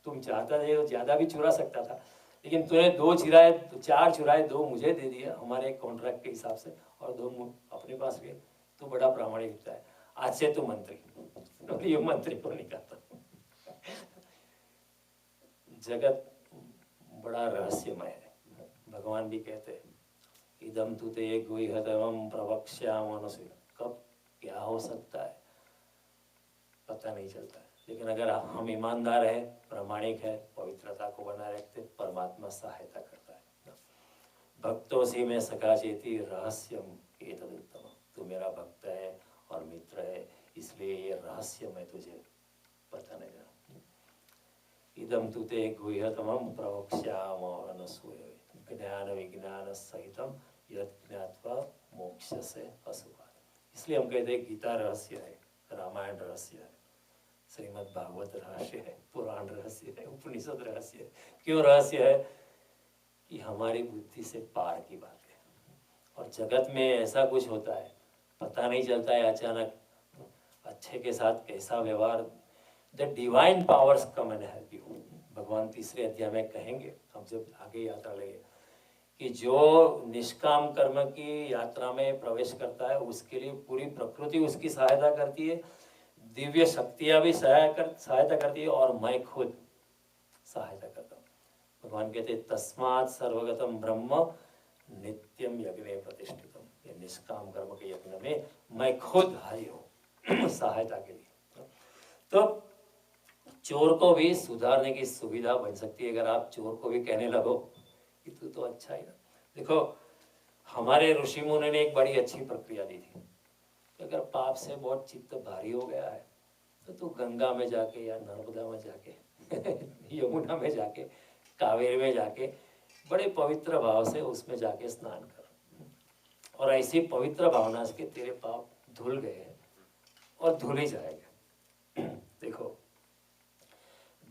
तुम चाहता थे तो ज़्यादा भी चुरा सकता था, लेकिन तूने 2 चुराए, 4 चुराए, 2 मुझे दे दिए हमारे कॉन्ट्रैक्ट के हिसाब से और 2 अपने पास लिए। तू बड़ा प्रामाणिक दिखता है, आज से तू मंत्री ये मंत्री को नहीं कहता जगत बड़ा रहस्यमय है। भगवान भी कहते हैं इदम तु ते गुह्यतमं प्रवक्ष्यामि, कब क्या हो सकता है पता नहीं चलता है। लेकिन अगर हम ईमानदार है, प्रामाणिक है, पवित्रता को बनाए रखते, परमात्मा सहायता करता है। भक्तों से में सखा चेती रहस्यम एतदुत्तमम्, तू मेरा भक्त है और मित्र है, इसलिए ये रहस्य मैं तुझे पता नहीं रहा। इदम तु ते गुह्यतमं प्रवक्ष्यामि ज्ञान विज्ञान सहितम यत् ज्ञात्वा मोक्षसे अशुभात्। इसलिए हम कहते हैं गीता रहस्य है, रामायण रहस्य है, श्रीमद् भागवत रहस्य है, पुराण रहस्य है, उपनिषद रहस्य है। क्यों रहस्य है? कि हमारी बुद्धि से पार की बात है। और जगत में ऐसा कुछ होता है पता नहीं चलता है, अचानक अच्छे के साथ कैसा व्यवहार। The divine powers come and help you. भगवान 3रे अध्याय में कहेंगे, हम जब आगे यात्रा लेंगे, कि जो निष्काम कर्म की यात्रा में प्रवेश करता है उसके लिए पूरी प्रकृति उसकी सहायता करती है, दिव्य शक्तियाँ भी सहायता करती है और मैं खुद सहायता करता हूँ। भगवान कहते हैं तस्मात् सर्वगतम ब्रह्म नित्यम यज्ञ प्रतिष्ठितम। ये निष्काम कर्म के यज्ञ में मैं खुद हरि हूँ सहायता के लिए। तो चोर को भी सुधारने की सुविधा बन सकती है अगर आप चोर को भी कहने लगो कि तू तो अच्छा ही ना। देखो हमारे ऋषि मुनि ने एक बड़ी अच्छी प्रक्रिया दी थी कि अगर पाप से बहुत चित्त भारी हो गया है तो तू गंगा में जाके या नर्मदा में जाके यमुना में जाके कावेरी में जाके बड़े पवित्र भाव से उसमें जाके स्नान कर, और ऐसी पवित्र भावना से तेरे पाप धुल गए और धुल ही जाएंगे। देखो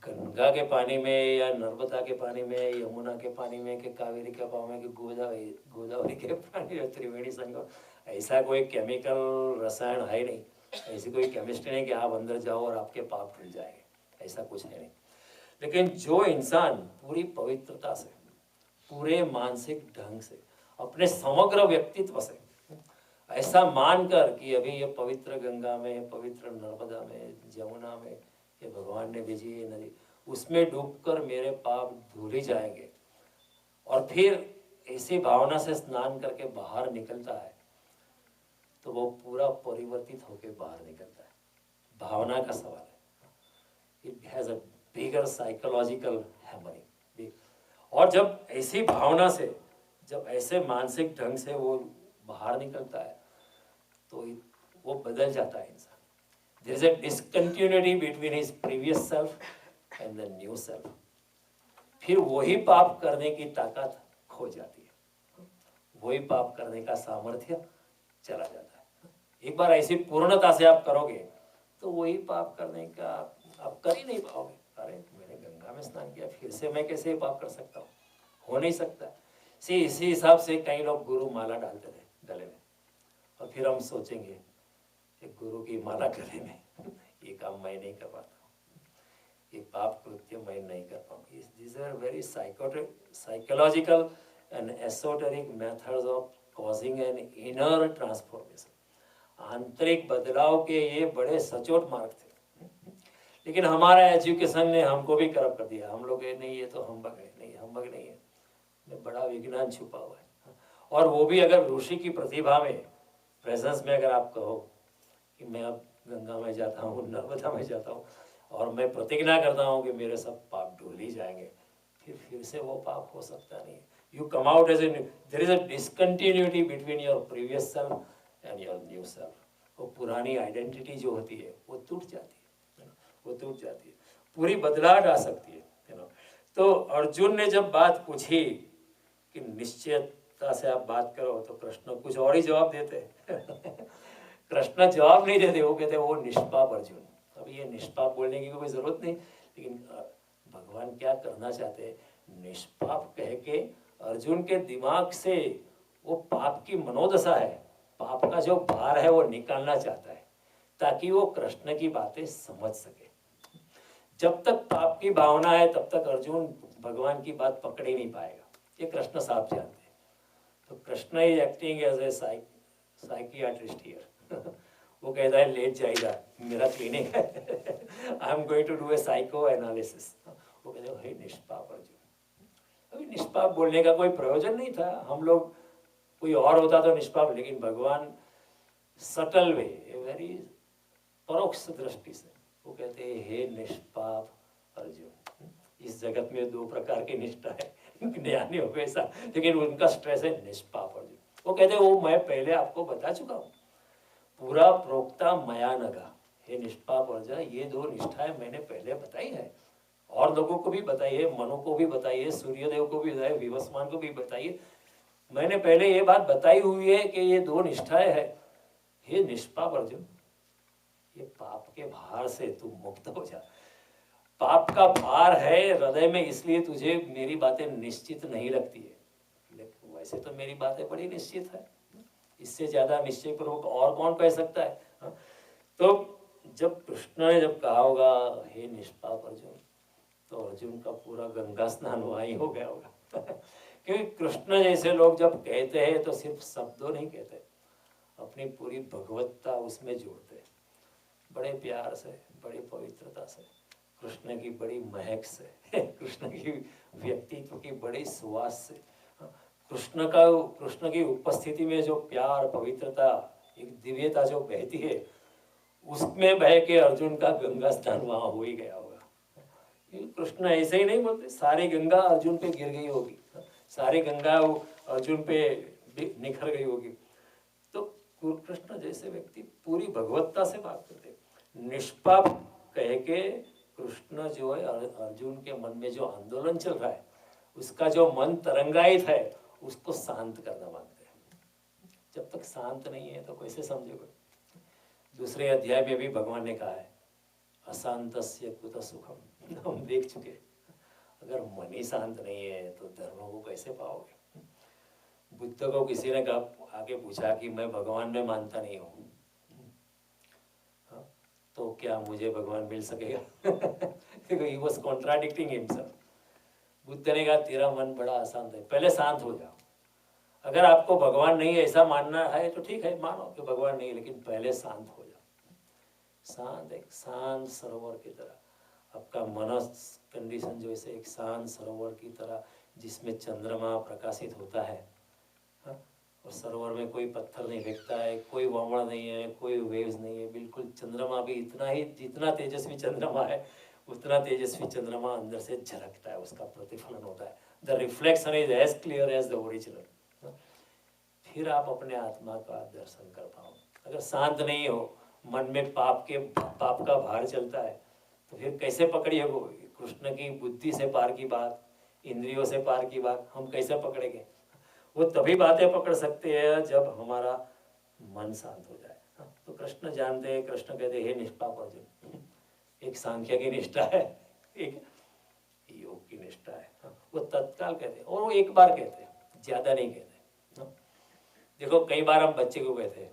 गंगा के पानी में या नर्मदा के पानी में, यमुना के पानी में, कि कावेरी के पानी में, कि गोदावरी के पानी में, त्रिवेणी संगम, ऐसा कोई केमिकल रसायन है नहीं, ऐसी कोई केमिस्ट्री नहीं कि आप अंदर जाओ और आपके पाप धुल जाएंगे, ऐसा कुछ है नहीं। लेकिन जो इंसान पूरी पवित्रता से, पूरे मानसिक ढंग से, अपने समग्र व्यक्तित्व से ऐसा मानकर कि अभी ये पवित्र गंगा में, पवित्र नर्मदा में, यमुना में ये भगवान ने भेजी ये नदी, उसमें डूबकर मेरे पाप धुल ही जाएंगे, और फिर ऐसी भावना से स्नान करके बाहर निकलता है तो वो पूरा परिवर्तित होकर बाहर निकलता है। भावना का सवाल है, it has a bigger psychological hammering. और जब ऐसी भावना से, जब ऐसे मानसिक ढंग से वो बाहर निकलता है तो वो बदल जाता है इंसान। There is a discontinuity between his previous self and the new self. फिर वही पाप करने की ताकत खो जाती है, वही पाप करने का सामर्थ्य चला जाता है। एक बार ऐसी पूर्णता से आप करोगे तो वही पाप करने का आप कर ही नहीं पाओगे। अरे मैंने गंगा में स्नान किया, फिर से मैं कैसे पाप कर सकता हूँ? हो नहीं सकता। इसी हिसाब से कई लोग गुरु माला डालते थे गले में, और फिर हम सोचेंगे कि गुरु की माला गले में ये काम मैं नहीं कर पाता, ये पाप कृत्य मैं नहीं कर पाऊंगी। These are very psychological and esoteric methods of causing an inner transformation. आंतरिक बदलाव के ये बड़े सचोट मार्ग थे, लेकिन हमारा एजुकेशन ने हमको भी करप्ट कर दिया। हम लोग नहीं, ये तो हम्बग है, नहीं हम्बग नहीं है, में बड़ा विज्ञान छुपा हुआ है। और वो भी अगर ऋषि की प्रतिभा में, प्रेजेंस में अगर आप कहो कि मैं अब गंगा में जाता हूँ, नर्मदा में जाता हूँ और मैं प्रतिज्ञा करता हूँ कि मेरे सब पाप धुल ही जाएंगे, फिर से वो पाप हो सकता नहीं। You come out as a, there is a discontinuity between your previous self and your new self. वो पुरानी आइडेंटिटी जो होती है वो टूट जाती है, वो टूट जाती है, पूरी बदलाव आ सकती है। तो अर्जुन ने जब बात पूछी कि निश्चयता से आप बात करो, तो कृष्ण कुछ और ही जवाब देते कृष्ण जवाब नहीं देते, वो कहते वो निष्पाप अर्जुन। अब ये निष्पाप बोलने की कोई जरूरत नहीं, लेकिन भगवान क्या करना चाहते हैं? निष्पाप कह के अर्जुन के दिमाग से वो पाप की मनोदशा है, पाप का जो भार है वो निकालना चाहता है, ताकि वो कृष्ण की बातें समझ सके। जब तक पाप की भावना है तब तक अर्जुन भगवान की बात पकड़ ही नहीं पाएगा, ये कृष्ण साहब जानते हैं। तो Krishna is acting as a psychiatrist here. वो कहता है लेट जाएगा, मेरा क्लिनिक है, I am going to do a psycho analysis. वो कहते हैं हे निष्पाप अर्जुन। अभी निष्पाप बोलने का कोई प्रयोजन नहीं था, हम लोग कोई और होता तो निष्पाप, लेकिन भगवान सटल वे, वेरी परोक्ष दृष्टि से वो कहते हैं हे निष्पाप अर्जुन। इस जगत में दो प्रकार की निष्ठा है, ज्ञानी हो गए ऐसा, लेकिन उनका स्ट्रेस है निष्पाप अर्जुन। वो कहते हैं वो मैं पहले आपको बता चुका हूँ, पूरा प्रोक्ता मया नगा। हे निष्पाप अर्जुन, ये दो निष्ठाएं मैंने पहले बताई है, और लोगों को भी बताई है, मनु को भी बताई है, सूर्यदेव को भी बताई, विवस्वान को भी बताई है। मैंने पहले ये बात बताई हुई है कि ये दो निष्ठाएं है। हे निष्पाप अर्जुन, ये पाप के भार से तू मुक्त हो जा। पाप का भार है हृदय में, इसलिए तुझे मेरी बातें निश्चित नहीं लगती है, लेकिन वैसे तो मेरी बातें बड़ी निश्चित है, इससे ज्यादा निश्चय पूर्वक और कौन कह सकता है? तो जब कृष्ण ने जब कहा होगा हे निष्पाप अर्जुन, तो अर्जुन का पूरा गंगा स्नान वहाँ ही हो गया होगा। क्योंकि कृष्ण जैसे लोग जब कहते हैं तो सिर्फ शब्दों नहीं कहते, अपनी पूरी भगवत्ता उसमें जोड़ते हैं, बड़े प्यार से, बड़ी पवित्रता से, कृष्ण की बड़ी महक से, कृष्ण की व्यक्तित्व की बड़ी सुवास से, कृष्ण की उपस्थिति में जो प्यार, पवित्रता, एक दिव्यता जो बहती है, उसमें बह के अर्जुन का गंगा स्नान वहां हो ही गया होगा। कृष्ण ऐसे ही नहीं बोलते सारी गंगा अर्जुन पे गिर गई होगी, सारी गंगा अर्जुन पे निखर गई होगी। तो कृष्ण जैसे व्यक्ति पूरी भगवत्ता से बात करते, निष्पाप कह के कृष्ण जो है अर्जुन के मन में जो आंदोलन चल रहा है, उसका जो मन तरंगायित है, उसको शांत करना मांगते हैं। जब तक शांत नहीं है तो कैसे समझोगे? दूसरे अध्याय में भी भगवान ने कहा है अशांतस्य कुत सुखम। हम देख चुके, अगर मन ही शांत नहीं है तो धर्म को कैसे पाओगे? बुद्ध को किसी ने कहा, आगे पूछा कि मैं भगवान में मानता नहीं हूँ, तो क्या मुझे भगवान मिल सकेगा? He was contradicting himself. Buddha ने कहा तेरा मन बड़ा अशांत है, पहले शांत हो जाओ। अगर आपको भगवान नहीं ऐसा मानना है तो ठीक है, मानो कि भगवान नहीं, लेकिन पहले शांत हो जाओ। शांत, एक शांत सरोवर की तरह आपका मन कंडीशन जो ऐसे एक शांत सरोवर की तरह जिसमें चंद्रमा प्रकाशित होता है, हाँ? और सरोवर में कोई पत्थर नहीं फेंकता है, कोई वावड़ नहीं है, कोई वेव्स नहीं है, बिल्कुल चंद्रमा भी इतना ही, जितना तेजस्वी चंद्रमा है उतना तेजस्वी चंद्रमा अंदर से झलकता है, उसका प्रतिफलन होता है। The reflection is as clear as the original. फिर आप अपने आत्मा का दर्शन कर पाओ। अगर शांत नहीं हो, मन में पाप का भार चलता है, तो फिर कैसे पकड़िए वो कृष्ण की बुद्धि से पार की बात, इंद्रियों से पार की बात हम कैसे पकड़ेंगे? वो तभी बातें पकड़ सकते हैं जब हमारा मन शांत हो जाए। तो कृष्ण जानते हैं, कृष्ण कहते हैं, हे निष्पाप अर्जुन, एक सांख्य की निष्ठा है, एक योग की निष्ठा है। वो तत्काल कहते हैं, और वो एक बार कहते हैं, ज्यादा नहीं कहते। देखो कई बार हम बच्चे को कहते हैं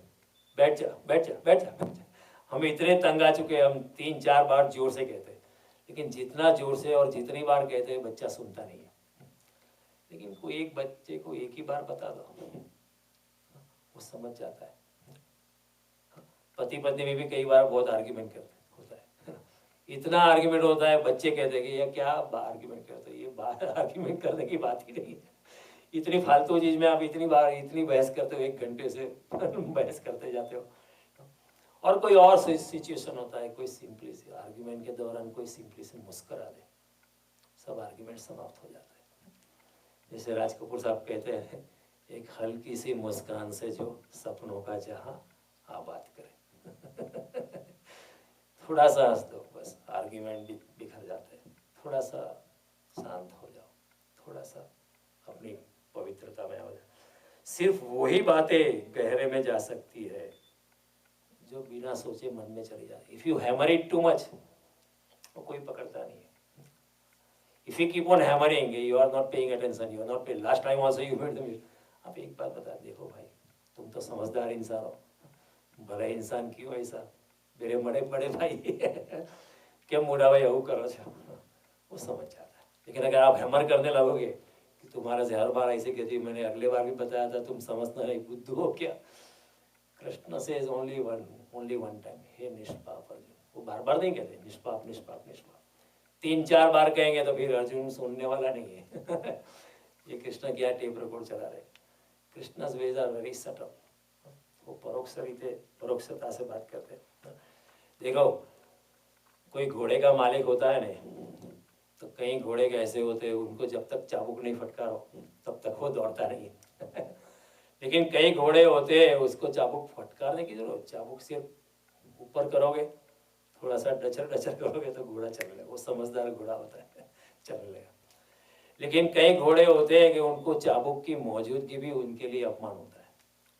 बैठ जा बैठ जा बैठ जा बैठ जा, हम इतने तंग आ चुके हैं, हम 3-4 बार जोर से कहते हैं, लेकिन जितना जोर से और जितनी बार कहते हैं बच्चा सुनता नहीं है। लेकिन कोई एक बच्चे को एक ही बार बता दो, वो समझ जाता है। पति पत्नी में भी कई बार बहुत आर्ग्यूमेंट करते होता है, इतना आर्ग्यूमेंट होता है, बच्चे कहते हैं कि ये क्या आर्ग्यूमेंट करते हो, ये बात आर्ग्यूमेंट करने की बात ही नहीं है, इतनी फालतू चीज में आप इतनी बार इतनी बहस करते हो, 1 घंटे से बहस करते जाते हो। और कोई और सिचुएशन होता है, कोई सिंपली सी आर्ग्यूमेंट के दौरान कोई सिंपली से मुस्कुरा दे, सब आर्ग्यूमेंट समाप्त हो जाता है। जैसे राज कपूर साहब कहते हैं, एक हल्की सी मुस्कान से जो सपनों का जहां आबाद करे। थोड़ा सा हंस दो, बस आर्ग्यूमेंट बिखर जाते हैं। थोड़ा सा शांत हो जाओ, थोड़ा सा अपनी पवित्रता में हो जाए। सिर्फ वही बातें गहरे में जा सकती है जो बिना सोचे मन में चली जाती। If you hammer it too much, वो कोई पकड़ता नहीं है। If you keep on hammering, you are not paying attention, you are not paying. Last time also you made the mistake. आप एक बात बता, देखो भाई, तुम तो समझदार इंसान हो, भले इंसान क्यों ऐसा, मेरे बड़े बड़े भाई क्या मुड़ा भाई वो करो, वो समझ जाता है। लेकिन अगर आप हैमर करने लगोगे कि तुम्हारा से हर बार ऐसे कहती, मैंने अगले बार भी बताया था, तुम समझना नहीं, बुद्धू हो क्या? कृष्ण से ओनली वन टाइम, हे निष्पाप अर्जुन। वो बार बार नहीं कहते निष्पाप निष्पाप निष्पाप, 3-4 बार कहेंगे तो फिर अर्जुन सुनने वाला नहीं है। ये कृष्ण क्या टेप रिकॉर्ड चला रहे। Krishna's ways are very subtle, वो परोक्षता से बात करते हैं। देखो कोई घोड़े का मालिक होता है ना, तो कई घोड़े कैसे होते हैं, उनको जब तक चाबुक नहीं फटकारो तब तक वो दौड़ता नहीं। लेकिन कई घोड़े होते हैं उसको चाबुक फटकारने की जरूरत, चाबुक सिर्फ ऊपर करोगे, थोड़ा सा डचर डचर करोगे तो घोड़ा चल लेगा, वो समझदार घोड़ा होता है, चल लेगा। लेकिन कई घोड़े होते हैं कि उनको चाबुक की मौजूदगी भी उनके लिए अपमान होता है।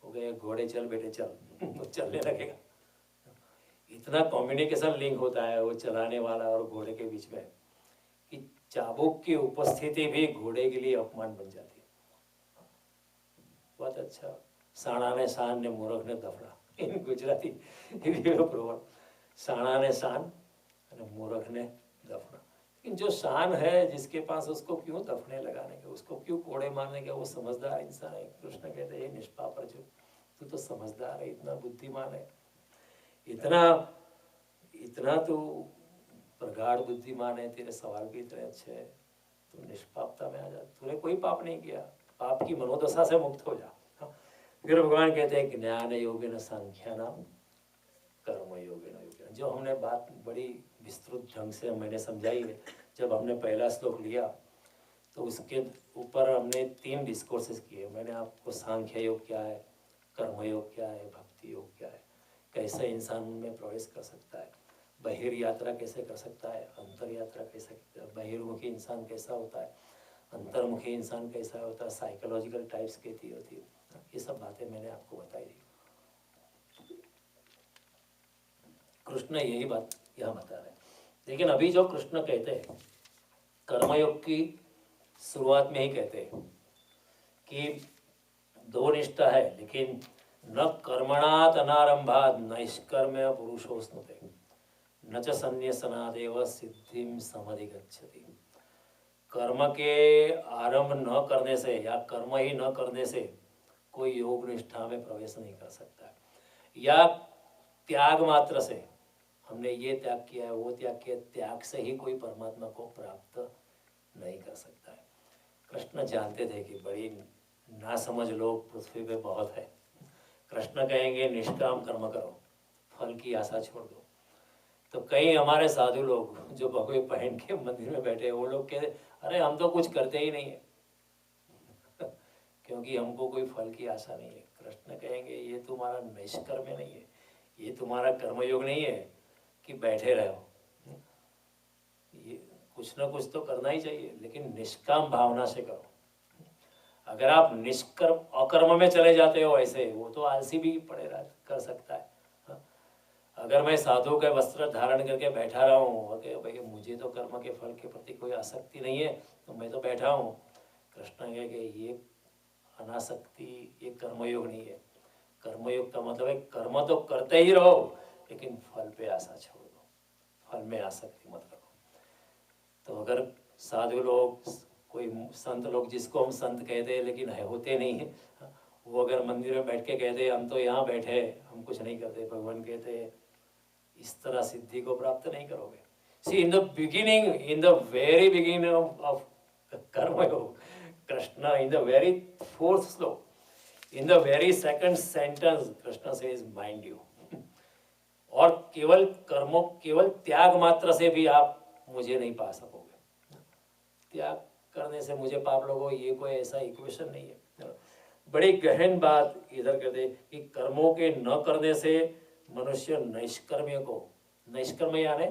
हो गए घोड़े, चल बेटे चल, तो चलने लगेगा। इतना कम्युनिकेशन लिंक होता है वो चलाने वाला और घोड़े के बीच में कि चाबुक की उपस्थिति भी घोड़े के लिए अपमान बन जाती है। बहुत अच्छा, साणाने शान ने मूर्ख ने दफड़ा, इन गुजराती प्रोवर्ब, साणाने शान और मूर्ख ने दफड़ा। लेकिन जो शान है जिसके पास, उसको क्यों दफने लगाने के, उसको क्यों कोड़े मारने के? वो समझदार इंसान है। कृष्ण कहते हैं निष्पाप अर्जुन, तू तो समझदार है, इतना बुद्धिमान है, इतना तो प्रगाढ़ बुद्धिमान है, तेरे सवाल भी इतने अच्छे हैं, तू निष्पापता में आ जा, तूने कोई पाप नहीं किया, पाप की मनोदशा से मुक्त हो जा। फिर भगवान कहते हैं ज्ञान योगेन सांख्यानाम कर्म योगेन योगेन। जो हमने बात बड़ी विस्तृत ढंग से मैंने समझाई है, जब हमने पहला श्लोक लिया तो उसके ऊपर हमने 3 डिस्कोर्सेस किए। मैंने आपको सांख्य योग क्या है, कर्म योग क्या है, भक्ति योग क्या है, कैसे इंसान में प्रवेश कर सकता है, बहिर यात्रा कैसे कर सकता है, अंतर यात्रा कैसे, बहिर्मुखी इंसान कैसा होता है, अंतर्मुखी इंसान कैसा होता है, साइकोलॉजिकल टाइप्स कैसी होती है, ये सब बातें मैंने आपको बताई दी। कृष्ण यही बात यहाँ बता रहे हैं। लेकिन अभी जो कृष्ण कहते हैं कर्मयोग की शुरुआत में ही कहते हैं कि 2 निष्ठा है, लेकिन न कर्मणात् अनारंभात् नैष्कर्म्य पुरुषोऽश्नुते न च संन्यसनादेव सिद्धिं समधिगच्छति। कर्म के आरंभ न करने से या कर्म ही न करने से कोई योग निष्ठा में प्रवेश नहीं कर सकता है, या त्याग मात्र से, हमने ये त्याग किया है वो त्याग किया, त्याग से ही कोई परमात्मा को प्राप्त नहीं कर सकता है। कृष्ण जानते थे कि बड़ी नासमझ लोग पृथ्वी पे बहुत है। कृष्ण कहेंगे निष्काम कर्म करो, फल की आशा छोड़ दो। तो कई हमारे साधु लोग जो भगवे पहन के मंदिर में बैठे हैं, वो लोग कहते अरे हम तो कुछ करते ही नहीं है क्योंकि हमको कोई फल की आशा नहीं है। कृष्ण कहेंगे ये तुम्हारा निष्कर्म नहीं है, ये तुम्हारा कर्मयोग नहीं है कि बैठे रहो। ये कुछ ना कुछ तो करना ही चाहिए, लेकिन निष्काम भावना से करो। अगर आप निष्कर्म अकर्म में चले जाते हो ऐसे, वो तो आलसी भी पड़े कर सकता है। अगर मैं साधु के वस्त्र धारण करके बैठा रहा हूँ कि भाई मुझे तो कर्म के फल के प्रति कोई आसक्ति नहीं है, तो मैं तो बैठा हूँ, कृष्ण कहे कि ये अनासक्ति, ये कर्मयोग नहीं है। कर्मयोग का मतलब है कर्म तो करते ही रहो, लेकिन फल पे आशा छोड़ दो, फल में आसक्ति मत रखो। तो अगर साधु लोग, कोई संत लोग जिसको हम संत कहते हैं लेकिन है होते नहीं है, वो अगर मंदिर में बैठ के कहते हम तो यहाँ बैठे हम कुछ नहीं करते, भगवान कहते हैं इस तरह सिद्धि को प्राप्त नहीं करोगे। See in the beginning, in the very beginning of Karmayoga, Krishna in the very fourth श्लोक, in the very second sentence Krishna says mind you. और केवल कर्मों, केवल त्याग मात्र से भी आप मुझे नहीं पा सकोगे। त्याग करने से मुझे पाप लोगों, ये कोई ऐसा इक्वेशन नहीं है। बड़ी गहन बात इधर कहते कि कर्मों के न करने से मनुष्य नैष्कर्म्य को, नैष्कर्म्य यानी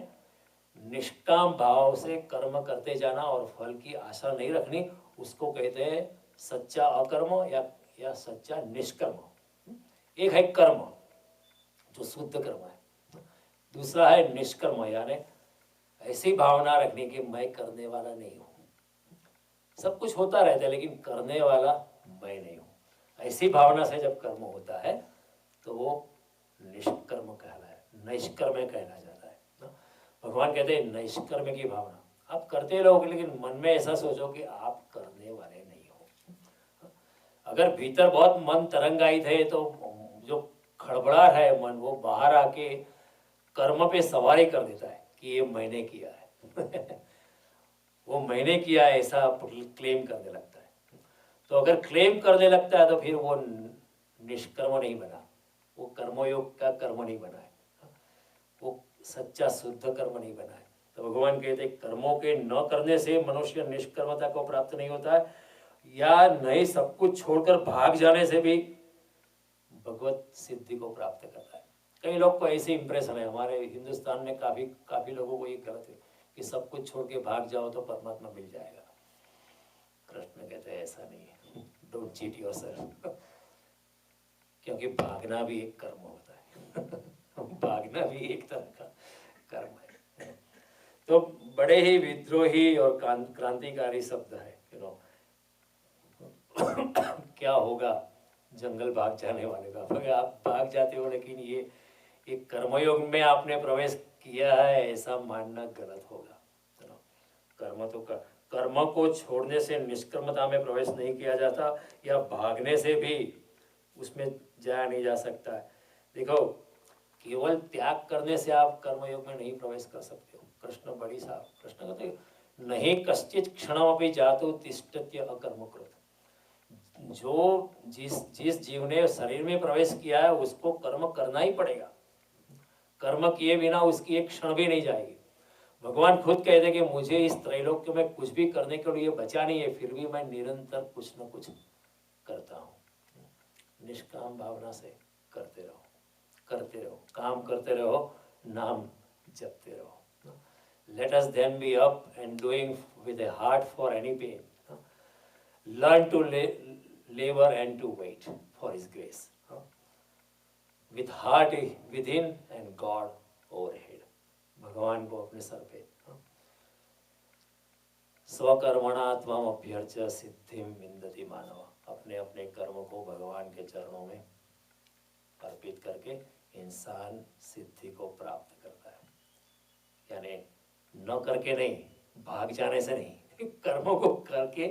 निष्काम भाव से कर्म करते जाना और फल की आशा नहीं रखनी, उसको कहते हैं सच्चा अकर्म या सच्चा निष्कर्म। एक है कर्म जो शुद्ध कर्म है, दूसरा है निष्कर्म यानी ऐसी भावना रखने की मैं करने वाला नहीं हूँ। सब कुछ होता रहता है लेकिन करने वाला मैं नहीं हूँ। ऐसी भावना से जब कर्म होता है तो वो निष्कर्म कहला है, नैष्कर्म कहला जाता है। भगवान कहते हैं नैष्कर्म की भावना आप करते रहोगे, लेकिन मन में ऐसा सोचो कि आप करने वाले नहीं हो। अगर भीतर बहुत मन तरंगायित है तो जो खड़बड़ाहट है मन, वो बाहर आके कर्म पे सवारी कर देता है कि ये मैंने किया है वो मैंने किया है ऐसा क्लेम करने लगता है। तो अगर क्लेम करने लगता है तो फिर वो निष्कर्म नहीं बना, वो कर्मयोग का कर्म नहीं बना है, वो सच्चा शुद्ध कर्म नहीं बना है। तो भगवान कहते हैं कर्मों के न करने से मनुष्य निष्कर्मता को प्राप्त नहीं होता है, या नहीं सब कुछ छोड़कर भाग जाने से भी भगवत सिद्धि को प्राप्त करता है। कई लोग को ऐसे इंप्रेशन है, हमारे हिंदुस्तान में काफी लोगों को ये गलत है कि सब कुछ छोड़ के भाग जाओ तो परमात्मा मिल जाएगा। कृष्ण कहते हैं ऐसा नहीं है, डोंट चीट योरसेल्फ क्योंकि भागना भी एक कर्म होता है भागना भी एक तरह का कर्म है। तो बड़े ही विद्रोही और क्रांतिकारी शब्द है, क्या होगा जंगल भाग जाने वाले का। अगर आप भाग जाते हो लेकिन ये एक कर्मयोग में आपने प्रवेश किया है ऐसा मानना गलत होगा। कर्म तो कर्म को छोड़ने से निष्कर्मता में प्रवेश नहीं किया जाता, या भागने से भी उसमें जाया नहीं जा सकता है। देखो केवल त्याग करने से आप कर्मयोग में नहीं प्रवेश कर सकते हो। कृष्ण बड़ी साहब कृष्ण कहते नहीं कश्चित क्षणमपि जातु तिष्ठत्य अकर्मकृत। जो जिस जीव ने शरीर में प्रवेश किया है उसको कर्म करना ही पड़ेगा, कर्म किए बिना उसकी एक क्षण भी नहीं जाएगी। भगवान खुद कहते हैं कि मुझे इस त्रैलोक्य में कुछ भी करने के लिए बचा नहीं है, फिर भी मैं निरंतर कुछ न कुछ करता हूँ। निष्काम भावना से करते रहो, करते रहो, काम करते रहो, नाम जपते रहो। Let us then be up and doing with a heart for any pain. Learn to labor and to wait for His grace. With heart within and God overhead. भगवान को अपने सर पे। स्वकर्मणा त्वम अभ्यर्च सिद्धिम विन्दति मानव। अपने अपने कर्म को भगवान के चरणों में अर्पित करके इंसान सिद्धि को प्राप्त करता है। यानी न करके नहीं, भाग जाने से नहीं, कर्मों को करके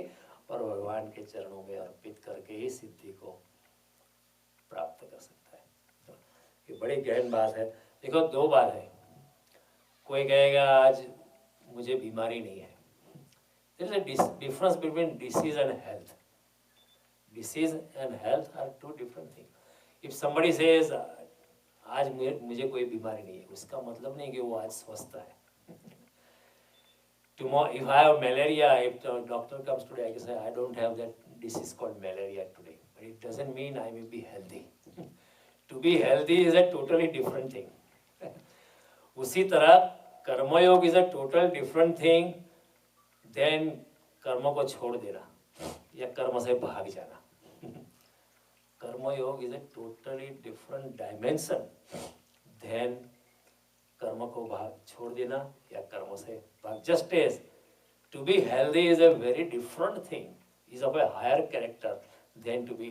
और भगवान के चरणों में अर्पित करके ही सिद्धि को प्राप्त कर सकता है। ये बड़ी गहन बात है। देखो दो बात है, कोई कहेगा आज मुझे बीमारी नहीं है, There is a difference between disease and health. Disease and health are two different things. If somebody says आज मुझे कोई बीमारी नहीं है, उसका मतलब नहीं कि वो आज स्वस्थ है. Tomorrow, if I have malaria, if the doctor comes today, I can say I don't have that disease called malaria today, but it doesn't mean I will be healthy. To be healthy is a totally different thing. उसी तरह कर्मयोग is a total different thing than कर्म को छोड़ देना या कर्म से भाग जाना. कर्मयोग is a totally different dimension than कर्म को भाग छोड़ देना या कर्म से भाग. Just as to be healthy is a very different thing, is of a higher character than to be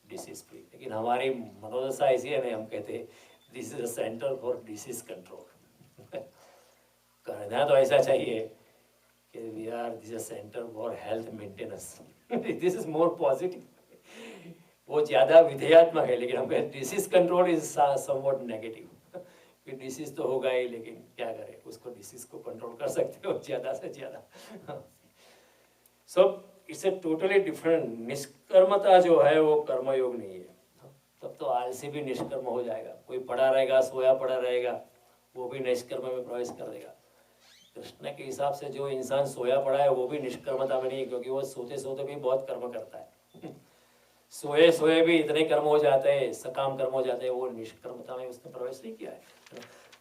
disease free. लेकिन हमारी मनोदशा ऐसी है ना, हम कहते हैं this is a centre for disease control. कहना तो ऐसा चाहिए कि we are this is a centre for health maintenance. This is more positive. वो ज़्यादा विधेयात्मक है, लेकिन हम कहते disease control is somewhat negative. कि डिसीज तो होगा ही, लेकिन क्या करें, उसको डिसीज को कंट्रोल कर सकते हो ज़्यादा से ज़्यादा. So it's a totally different. निष्कर्मता जो है वो कर्मयोग नहीं है. तब तो आलसी भी निष्कर्म हो जाएगा. कोई पड़ा रहेगा, सोया पड़ा रहेगा, वो भी निष्कर्म में प्रवेश कर देगा. कृष्ण के हिसाब से जो इंसान सोया पड़ा है वो भी निष्कर्मता में नहीं है, क्योंकि वो सोते सोते भी बहुत कर्म करता है. सोए सोए भी इतने कर्म हो जाते हैं, सकाम कर्म हो जाते हैं, वो निष्कर्मता में उसने प्रवेश नहीं किया है.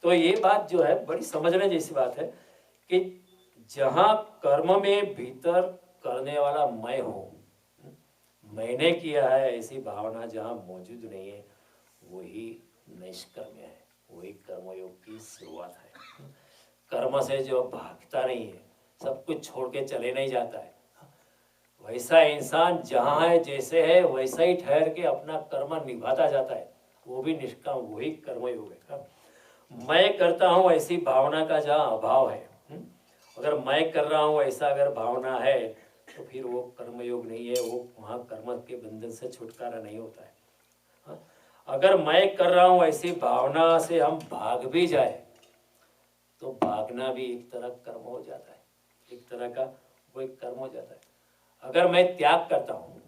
तो ये बात जो है बड़ी समझने जैसी बात है कि जहाँ कर्म में भीतर करने वाला मैं हूँ, मैंने किया है ऐसी भावना जहाँ मौजूद नहीं है, वही निष्कर्म है, वही कर्मयोग की शुरुआत है. कर्म से जो भागता नहीं है, सब कुछ छोड़ के चले नहीं जाता है, वैसा इंसान जहाँ है जैसे है वैसा ही ठहर के अपना कर्म निभाता जाता है, वो भी निष्काम, वही कर्मयोग है. मैं करता हूँ ऐसी भावना का जहाँ अभाव है, अगर मैं कर रहा हूँ ऐसा अगर भावना है, तो फिर वो कर्मयोग नहीं है, वो वहाँ कर्म के बंधन से छुटकारा नहीं होता है. अगर मैं कर रहा हूँ ऐसी भावना से हम भाग भी जाए, तो भागना भी एक तरह कर्म हो जाता है, एक तरह का वो एक कर्म हो जाता है. अगर मैं त्याग करता हूँ,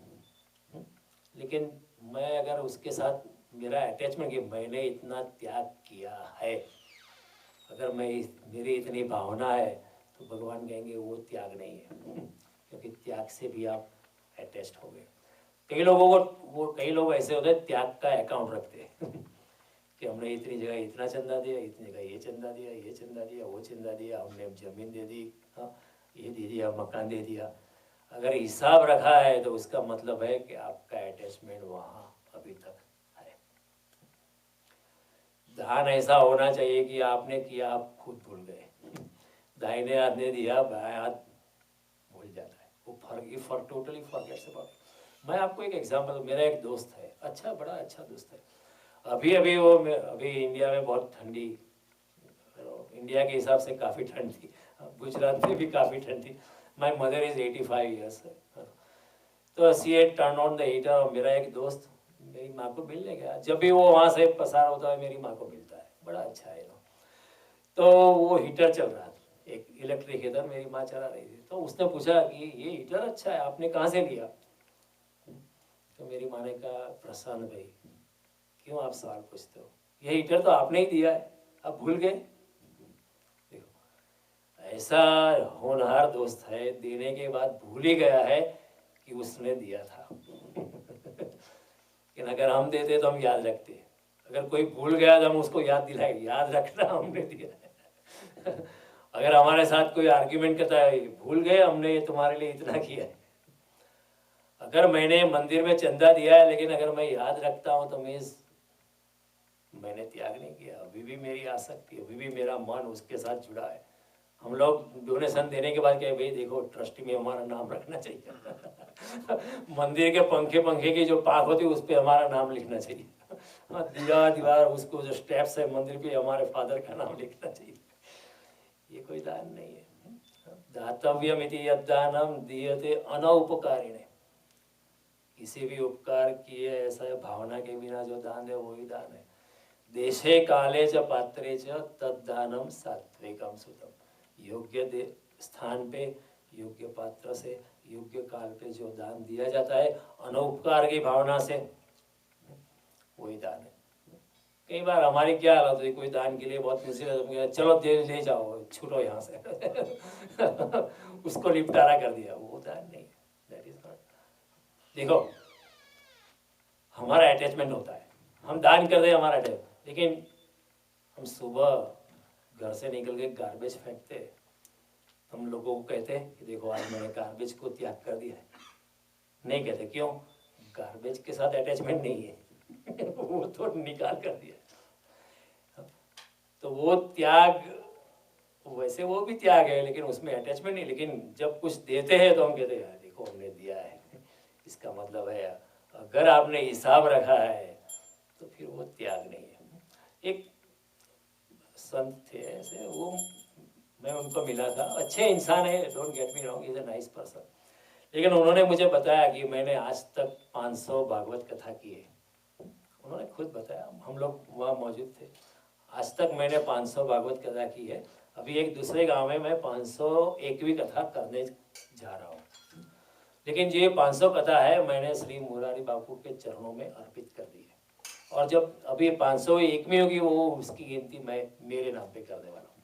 लेकिन मैं अगर उसके साथ मेरा अटैचमेंट कि मैंने इतना त्याग किया है, अगर मैं मेरी इतनी भावना है, तो भगवान कहेंगे वो त्याग नहीं है, क्योंकि त्याग से भी आप अटैच्ड हो गए. कई लोगों को कई लोग ऐसे होते हैं त्याग का अकाउंट रखते हैं कि हमने इतनी जगह इतना चंदा दिया, इतनी जगह ये चंदा दिया, ये चंदा दिया, वो चंदा दिया, हमने जमीन दे दी, हाँ ये दे दिया, मकान दे दिया. अगर हिसाब रखा है तो उसका मतलब है कि आपका अटैचमेंट वहाँ अभी तक है. दान ऐसा होना चाहिए कि आपने किया, आप खुद भूल गए. दाहिने हाथ ने दिया, बाएं हाथ भूल जाता है, वो फर्क टोटली फॉरगेट्स अबाउट. मैं आपको एक एग्जांपल, मेरा एक दोस्त है, अच्छा बड़ा अच्छा दोस्त है. अभी इंडिया में बहुत ठंडी, इंडिया के हिसाब से काफ़ी ठंड थी, गुजरात में भी काफ़ी ठंड थी. My mother is 85 years. तो सी ए टर्न ऑन द हीटर, और मेरा एक दोस्त मेरी माँ को मिलने गया. जब भी वो वहाँ से पसार होता है मेरी माँ को मिलता है, बड़ा अच्छा है. तो वो हीटर चल रहा था, एक इलेक्ट्रिक हीटर मेरी माँ चला रही थी. तो उसने पूछा कि ये हीटर अच्छा है, आपने कहाँ से लिया? तो मेरी माँ ने कहा, प्रशांत भाई क्यों आप सवाल पूछते हो, ये हीटर तो आपने ही दिया है, आप भूल गए. देखो ऐसा होनहार दोस्त है, देने के बाद भूल ही गया है कि उसने दिया था. लेकिन अगर हम देते तो हम याद रखते, अगर कोई भूल गया तो हम उसको याद दिलाए, याद रखना हमने दिया है. अगर हमारे साथ कोई आर्ग्यूमेंट करता है, भूल गए हमने ये तुम्हारे लिए इतना किया है. अगर मैंने मंदिर में चंदा दिया है, लेकिन अगर मैं याद रखता हूँ तो मैंने त्याग नहीं किया. अभी भी मेरी आसक्ति, अभी भी मेरा मन उसके साथ जुड़ा है. हम लोग डोनेशन देने के बाद कहे, भाई देखो ट्रस्टी में हमारा नाम रखना चाहिए. मंदिर के पंखे की जो पाक होती है उस पर हमारा नाम लिखना चाहिए. दीवार उसको जो स्टेप्स है मंदिर पे हमारे फादर का नाम लिखना चाहिए. ये कोई दान नहीं है. दातव्यमिति यद्दानम दीयते अनौपकारिणे. किसी भी उपकार किए ऐसा भावना के बिना जो दान है वही दान है. देशे काले च पात्रे च तद्दानम सात्विकम सुतम. योग्य स्थान पे योग्य पात्र से योग्य काल पे जो दान दिया जाता है अनौपकार की भावना से, वही दान है। कई बार हमारी क्या हालत हुई, कोई दान के लिए बहुत मुसीबत, चलो दे ले जाओ, छूटो यहाँ से उसको निपटारा कर दिया, वो दान नहीं है। That is not. देखो हमारा अटैचमेंट होता है, हम दान कर दे हमारा अटैच, लेकिन हम सुबह घर से निकल के गार्बेज फेंकते, हम लोगों को कहते कि देखो आज मैंने गार्बेज को त्याग कर दिया है, नहीं कहते। क्यों? गार्बेज के साथ अटैचमेंट नहीं है वो तो निकाल कर दिया। तो वो त्याग, वैसे वो भी त्याग है लेकिन उसमें अटैचमेंट नहीं। लेकिन जब कुछ देते हैं तो हम कहते हैं देखो हमने दिया है, इसका मतलब है अगर आपने हिसाब रखा है तो फिर वो त्याग नहीं है। एक संत थे ऐसे, वो मैं उनको मिला था, अच्छे इंसान है, don't get me wrong, is a nice person. लेकिन उन्होंने मुझे बताया कि मैंने आज तक 500 भागवत कथा की है। उन्होंने खुद बताया, हम लोग वहाँ मौजूद थे, आज तक मैंने 500 भागवत कथा की है। अभी एक दूसरे गांव में मैं 501वीं कथा करने जा रहा हूँ। लेकिन जो ये 500 कथा है मैंने श्री मुरारी बापू के चरणों में अर्पित कर दी है। और जब अभी 501वीं होगी वो उसकी गिनती मैं मेरे नाम पे करने वाला हूँ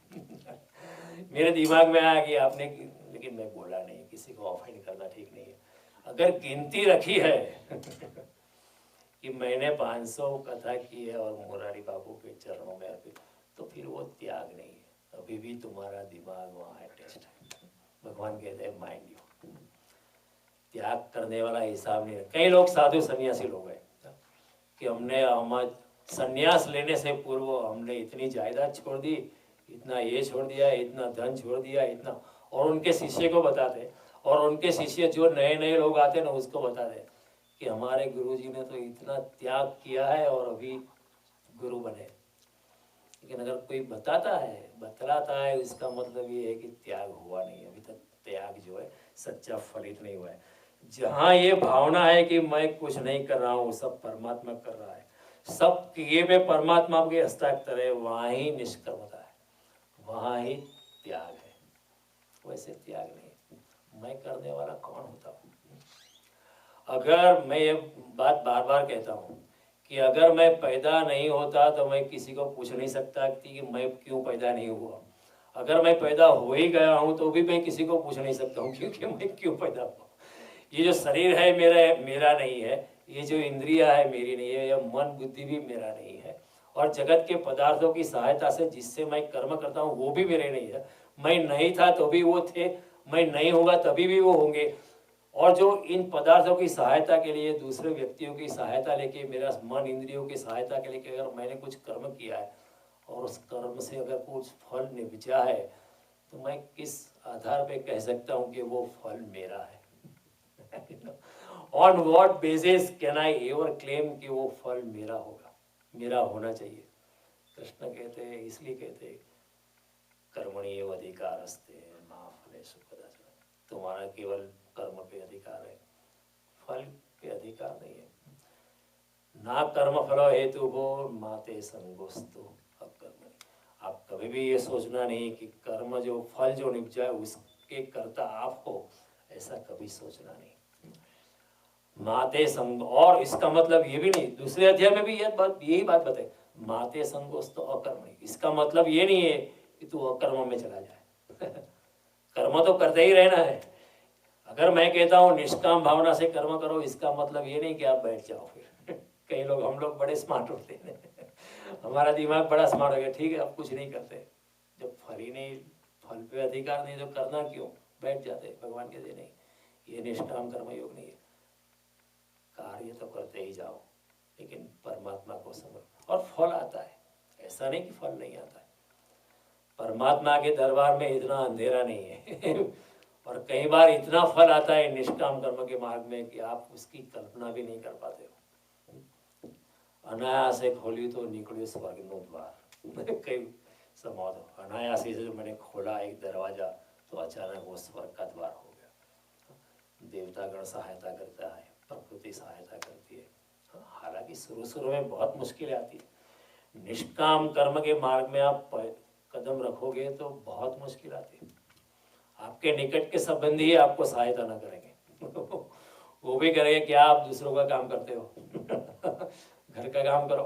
मेरे दिमाग में आया कि आपने, लेकिन मैं बोला नहीं, किसी को ऑफेंड करना ठीक नहीं है। अगर गिनती रखी है कि मैंने 500 कथा की है और मुरारी बाबू के चरणों में अर्पित, तो फिर वो त्याग नहीं है, अभी भी तुम्हारा दिमाग वहाँ अटैच्ड है। भगवान कहते हैं माइंड यू, त्याग करने वाला हिसाब नहीं है। कई लोग साधु सन्यासी लोग हैं कि हमने संन्यास लेने से पूर्व हमने इतनी जायदाद छोड़ दी, इतना ये छोड़ दिया, इतना धन छोड़ दिया, इतना, और उनके शिष्य को बताते, और उनके शिष्य जो नए नए लोग आते हैं ना उसको बताते कि हमारे गुरुजी ने तो इतना त्याग किया है और अभी गुरु बने। लेकिन अगर कोई बताता है, बतलाता है, इसका मतलब ये है कि त्याग हुआ नहीं, अभी तक त्याग जो है सच्चा फलित नहीं हुआ है। जहाँ ये भावना है कि मैं कुछ नहीं कर रहा हूँ, सब परमात्मा कर रहा है, सब किए में परमात्मा के हस्ताक्षर है, वहाँ ही निष्कर्मता है, वहाँ ही त्याग है। वैसे त्याग नहीं, मैं करने वाला कौन होता हूँ? अगर मैं ये बात बार बार कहता हूँ कि अगर मैं पैदा नहीं होता तो मैं किसी को पूछ नहीं सकता कि मैं क्यों पैदा नहीं हुआ। अगर मैं पैदा हो ही गया हूँ तो भी मैं किसी को पूछ नहीं सकता हूँ क्योंकि मैं क्यों पैदा हुआ। ये जो शरीर है मेरा नहीं है, ये जो इंद्रिया है मेरी नहीं है, यह मन बुद्धि भी मेरा नहीं है, और जगत के पदार्थों की सहायता से जिससे मैं कर्म करता हूँ वो भी मेरे नहीं है। मैं नहीं था तो भी वो थे, मैं नहीं होगा तभी भी वो होंगे। और जो इन पदार्थों की सहायता के लिए दूसरे व्यक्तियों की सहायता लेके, मेरा मन इंद्रियों की सहायता के लिए अगर मैंने कुछ कर्म किया है और उस कर्म से अगर कुछ फल निपजा है तो मैं किस आधार पे कह सकता हूँ कि वो फल मेरा है? On what basis can I ever claim कि वो फल मेरा होगा, मेरा होना चाहिए? कृष्ण कहते हैं, इसलिए कहते हैं कर्मणि एव अधिकारस्ते मा फलेषु कदाचन। तुम्हारा केवल कर्म पे अधिकार है, फल पे अधिकार नहीं है। ना कर्म फलो हेतु हो माते संगोस्तु अकर्मणि। आप कभी भी ये सोचना नहीं कि कर्म जो फल जो निप जाए उसके कर्ता आप हो, ऐसा कभी सोचना नहीं। माते संग, और इसका मतलब ये भी नहीं, दूसरे अध्याय में भी यही बात बताए, माते संगोस्तु अकर्मणि। इसका मतलब ये नहीं है कि तू अकर्म में चला जाए कर्म तो करते ही रहना है। अगर मैं कहता हूँ निष्काम भावना से कर्म करो, इसका मतलब ये नहीं कि आप बैठ जाओ फिर कई लोग, हम लोग बड़े स्मार्ट होते हैं हमारा दिमाग बड़ा स्मार्ट हो गया, ठीक है अब कुछ नहीं करते, जब फल ही नहीं, फल पे अधिकार नहीं तो करना क्यों, बैठ जाते। भगवान कहते नहीं, ये निष्काम कर्म योग नहीं है, कार्य तो करते ही जाओ लेकिन परमात्मा को समझो, और फल आता है, ऐसा नहीं कि फल नहीं आता है। परमात्मा के दरबार में इतना अंधेरा नहीं है और कई बार इतना फल आता है निष्काम कर्म के मार्ग में कि आप उसकी कल्पना भी नहीं कर पाते हो। अनायास से खोली तो निकले स्वर्ग नो द्वार कई समाध, अनायास से जो मैंने खोला एक दरवाजा तो अचानक वो स्वर्ग का द्वार हो गया। देवतागण सहायता करता है, प्रकृति सहायता करती है, हालांकि शुरू में बहुत मुश्किलें आती है। निष्काम कर्म के मार्ग में आप कदम रखोगे तो बहुत मुश्किल आती है। आपके निकट के संबंधी ही आपको सहायता ना करेंगे वो भी करेंगे क्या आप दूसरों का काम करते हो घर का काम करो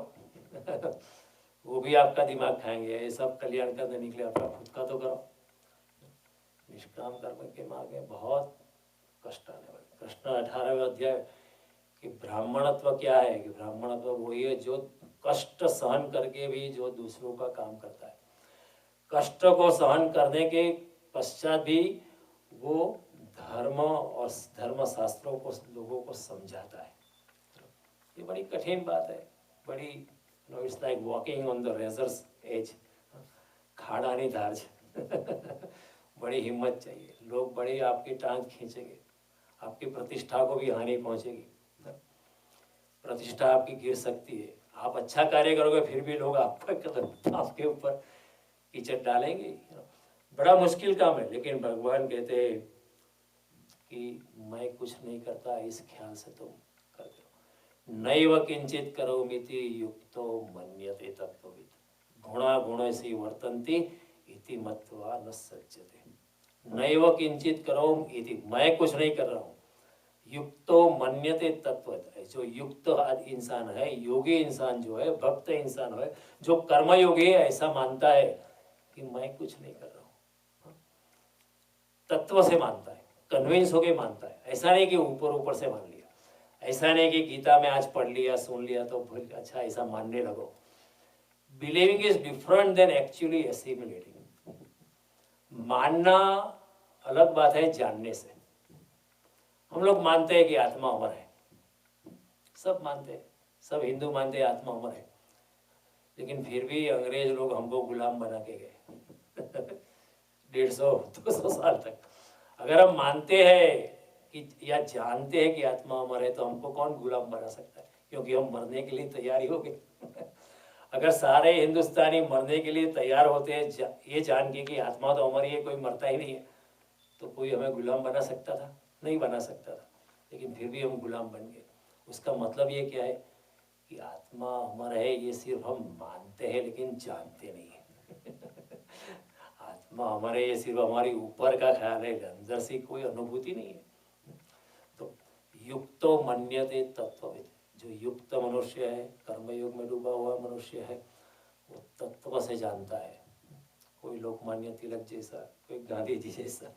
वो भी आपका दिमाग खाएंगे। ये सब कल्याण करने निकले, आपका खुद का तो करो। निष्काम कर्म के मार्ग में बहुत कष्ट आने वाले। कृष्ण 18वें अध्याय कि ब्राह्मणत्व क्या है, कि ब्राह्मणत्व वही है जो कष्ट सहन करके भी जो दूसरों का काम करता है। कष्ट को सहन करने के पश्चात भी वो धर्म और धर्म शास्त्रों को लोगों को समझाता है। ये बड़ी कठिन बात है, बड़ी it's like walking on the razor's edge, खाड़ानी धार बड़ी हिम्मत चाहिए। लोग बड़ी आपकी टांग खींचेंगे, आपकी प्रतिष्ठा को भी हानि पहुंचेगी, प्रतिष्ठा आपकी गिर सकती है। आप अच्छा कार्य करोगे फिर भी लोग आपके ऊपर कीचड़ डालेंगे। बड़ा मुश्किल काम है, लेकिन भगवान कहते हैं कि मैं कुछ नहीं करता, इस ख्याल से तुम करते हो। नैव किंचित करोमीति युक्तो मन्यते तत्त्ववित्, गुणा गुणैसी वर्तन्ति इति मत्वा न सज्जते। नैव किंचित करोम इति, मैं कुछ नहीं कर रहा हूँ, युक्तो मन्यते तत्त्ववित्, जो युक्त इंसान है, योगी इंसान जो है, भक्त इंसान है, जो कर्मयोगी है, ऐसा मानता है कि मैं कुछ नहीं कर रहा हूँ। तत्व से मानता है, कन्विंस होके मानता है। ऐसा नहीं कि ऊपर ऊपर से मान लिया, ऐसा नहीं कि गीता में आज पढ़ लिया सुन लिया तो भूल अच्छा ऐसा मानने लगो। Believing is different than actually assimilating. मानना अलग बात है जानने से। हम लोग मानते हैं कि आत्मा अमर है, सब मानते हैं, सब हिंदू मानते हैं आत्मा अमर है, लेकिन फिर भी अंग्रेज लोग हमको गुलाम बना के गए 150-200 साल तक। अगर हम मानते हैं कि या जानते हैं कि आत्मा अमर है तो हमको कौन गुलाम बना सकता है, क्योंकि हम मरने के लिए तैयारी हो गए अगर सारे हिंदुस्तानी मरने के लिए तैयार होते हैं ये जान के कि आत्मा तो अमर ही है, कोई मरता ही नहीं है, तो कोई हमें गुलाम बना सकता था? नहीं बना सकता था। लेकिन फिर भी हम गुलाम बन गए। उसका मतलब ये क्या है कि आत्मा अमर है ये सिर्फ हम मानते हैं लेकिन जानते नहीं है आत्मा अमर है ये सिर्फ हमारी ऊपर का ख्याल है, अंदर से कोई अनुभूति नहीं है। तो युक्तो मन्यते तत्त्ववित्, जो युक्त मनुष्य है, कर्मयोग में डूबा हुआ मनुष्य है, वो तत्व से जानता है। कोई लोकमान्य तिलक जैसा, कोई गांधी जी जैसा,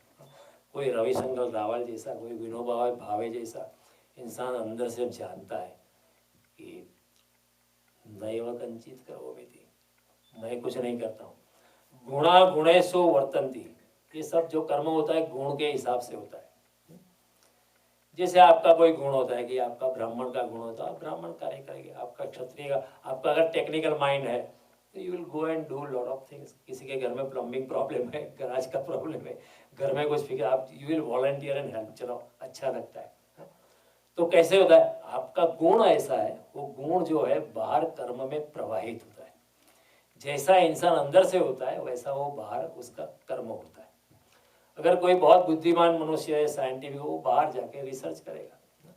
कोई रविशंकर रावल जैसा, कोई विनोबा भावे जैसा इंसान अंदर से जानता है कि नैव कंचित करोमीति, मैं कुछ नहीं करता हूँ। गुणा गुणेषु वर्तन्ति, ये सब जो कर्म होता है गुण के हिसाब से होता है। जैसे आपका कोई गुण होता है कि आपका ब्राह्मण का गुण होता है, आप ब्राह्मण कार्य करेंगे। आपका क्षत्रिय का, आपका अगर टेक्निकल माइंड है तो you will go and do lot of things. किसी के घर में प्लम्बिंग प्रॉब्लम है, गैराज का प्रॉब्लम है, घर में कुछ फिक्र, आप you will volunteer and help, चलो अच्छा लगता है। तो कैसे होता है? आपका गुण ऐसा है, वो गुण जो है बाहर कर्म में प्रवाहित होता है। जैसा इंसान अंदर से होता है वैसा वो बाहर उसका कर्म होता है। अगर कोई बहुत बुद्धिमान मनुष्य है, साइंटिफिक, वो बाहर जाके रिसर्च करेगा।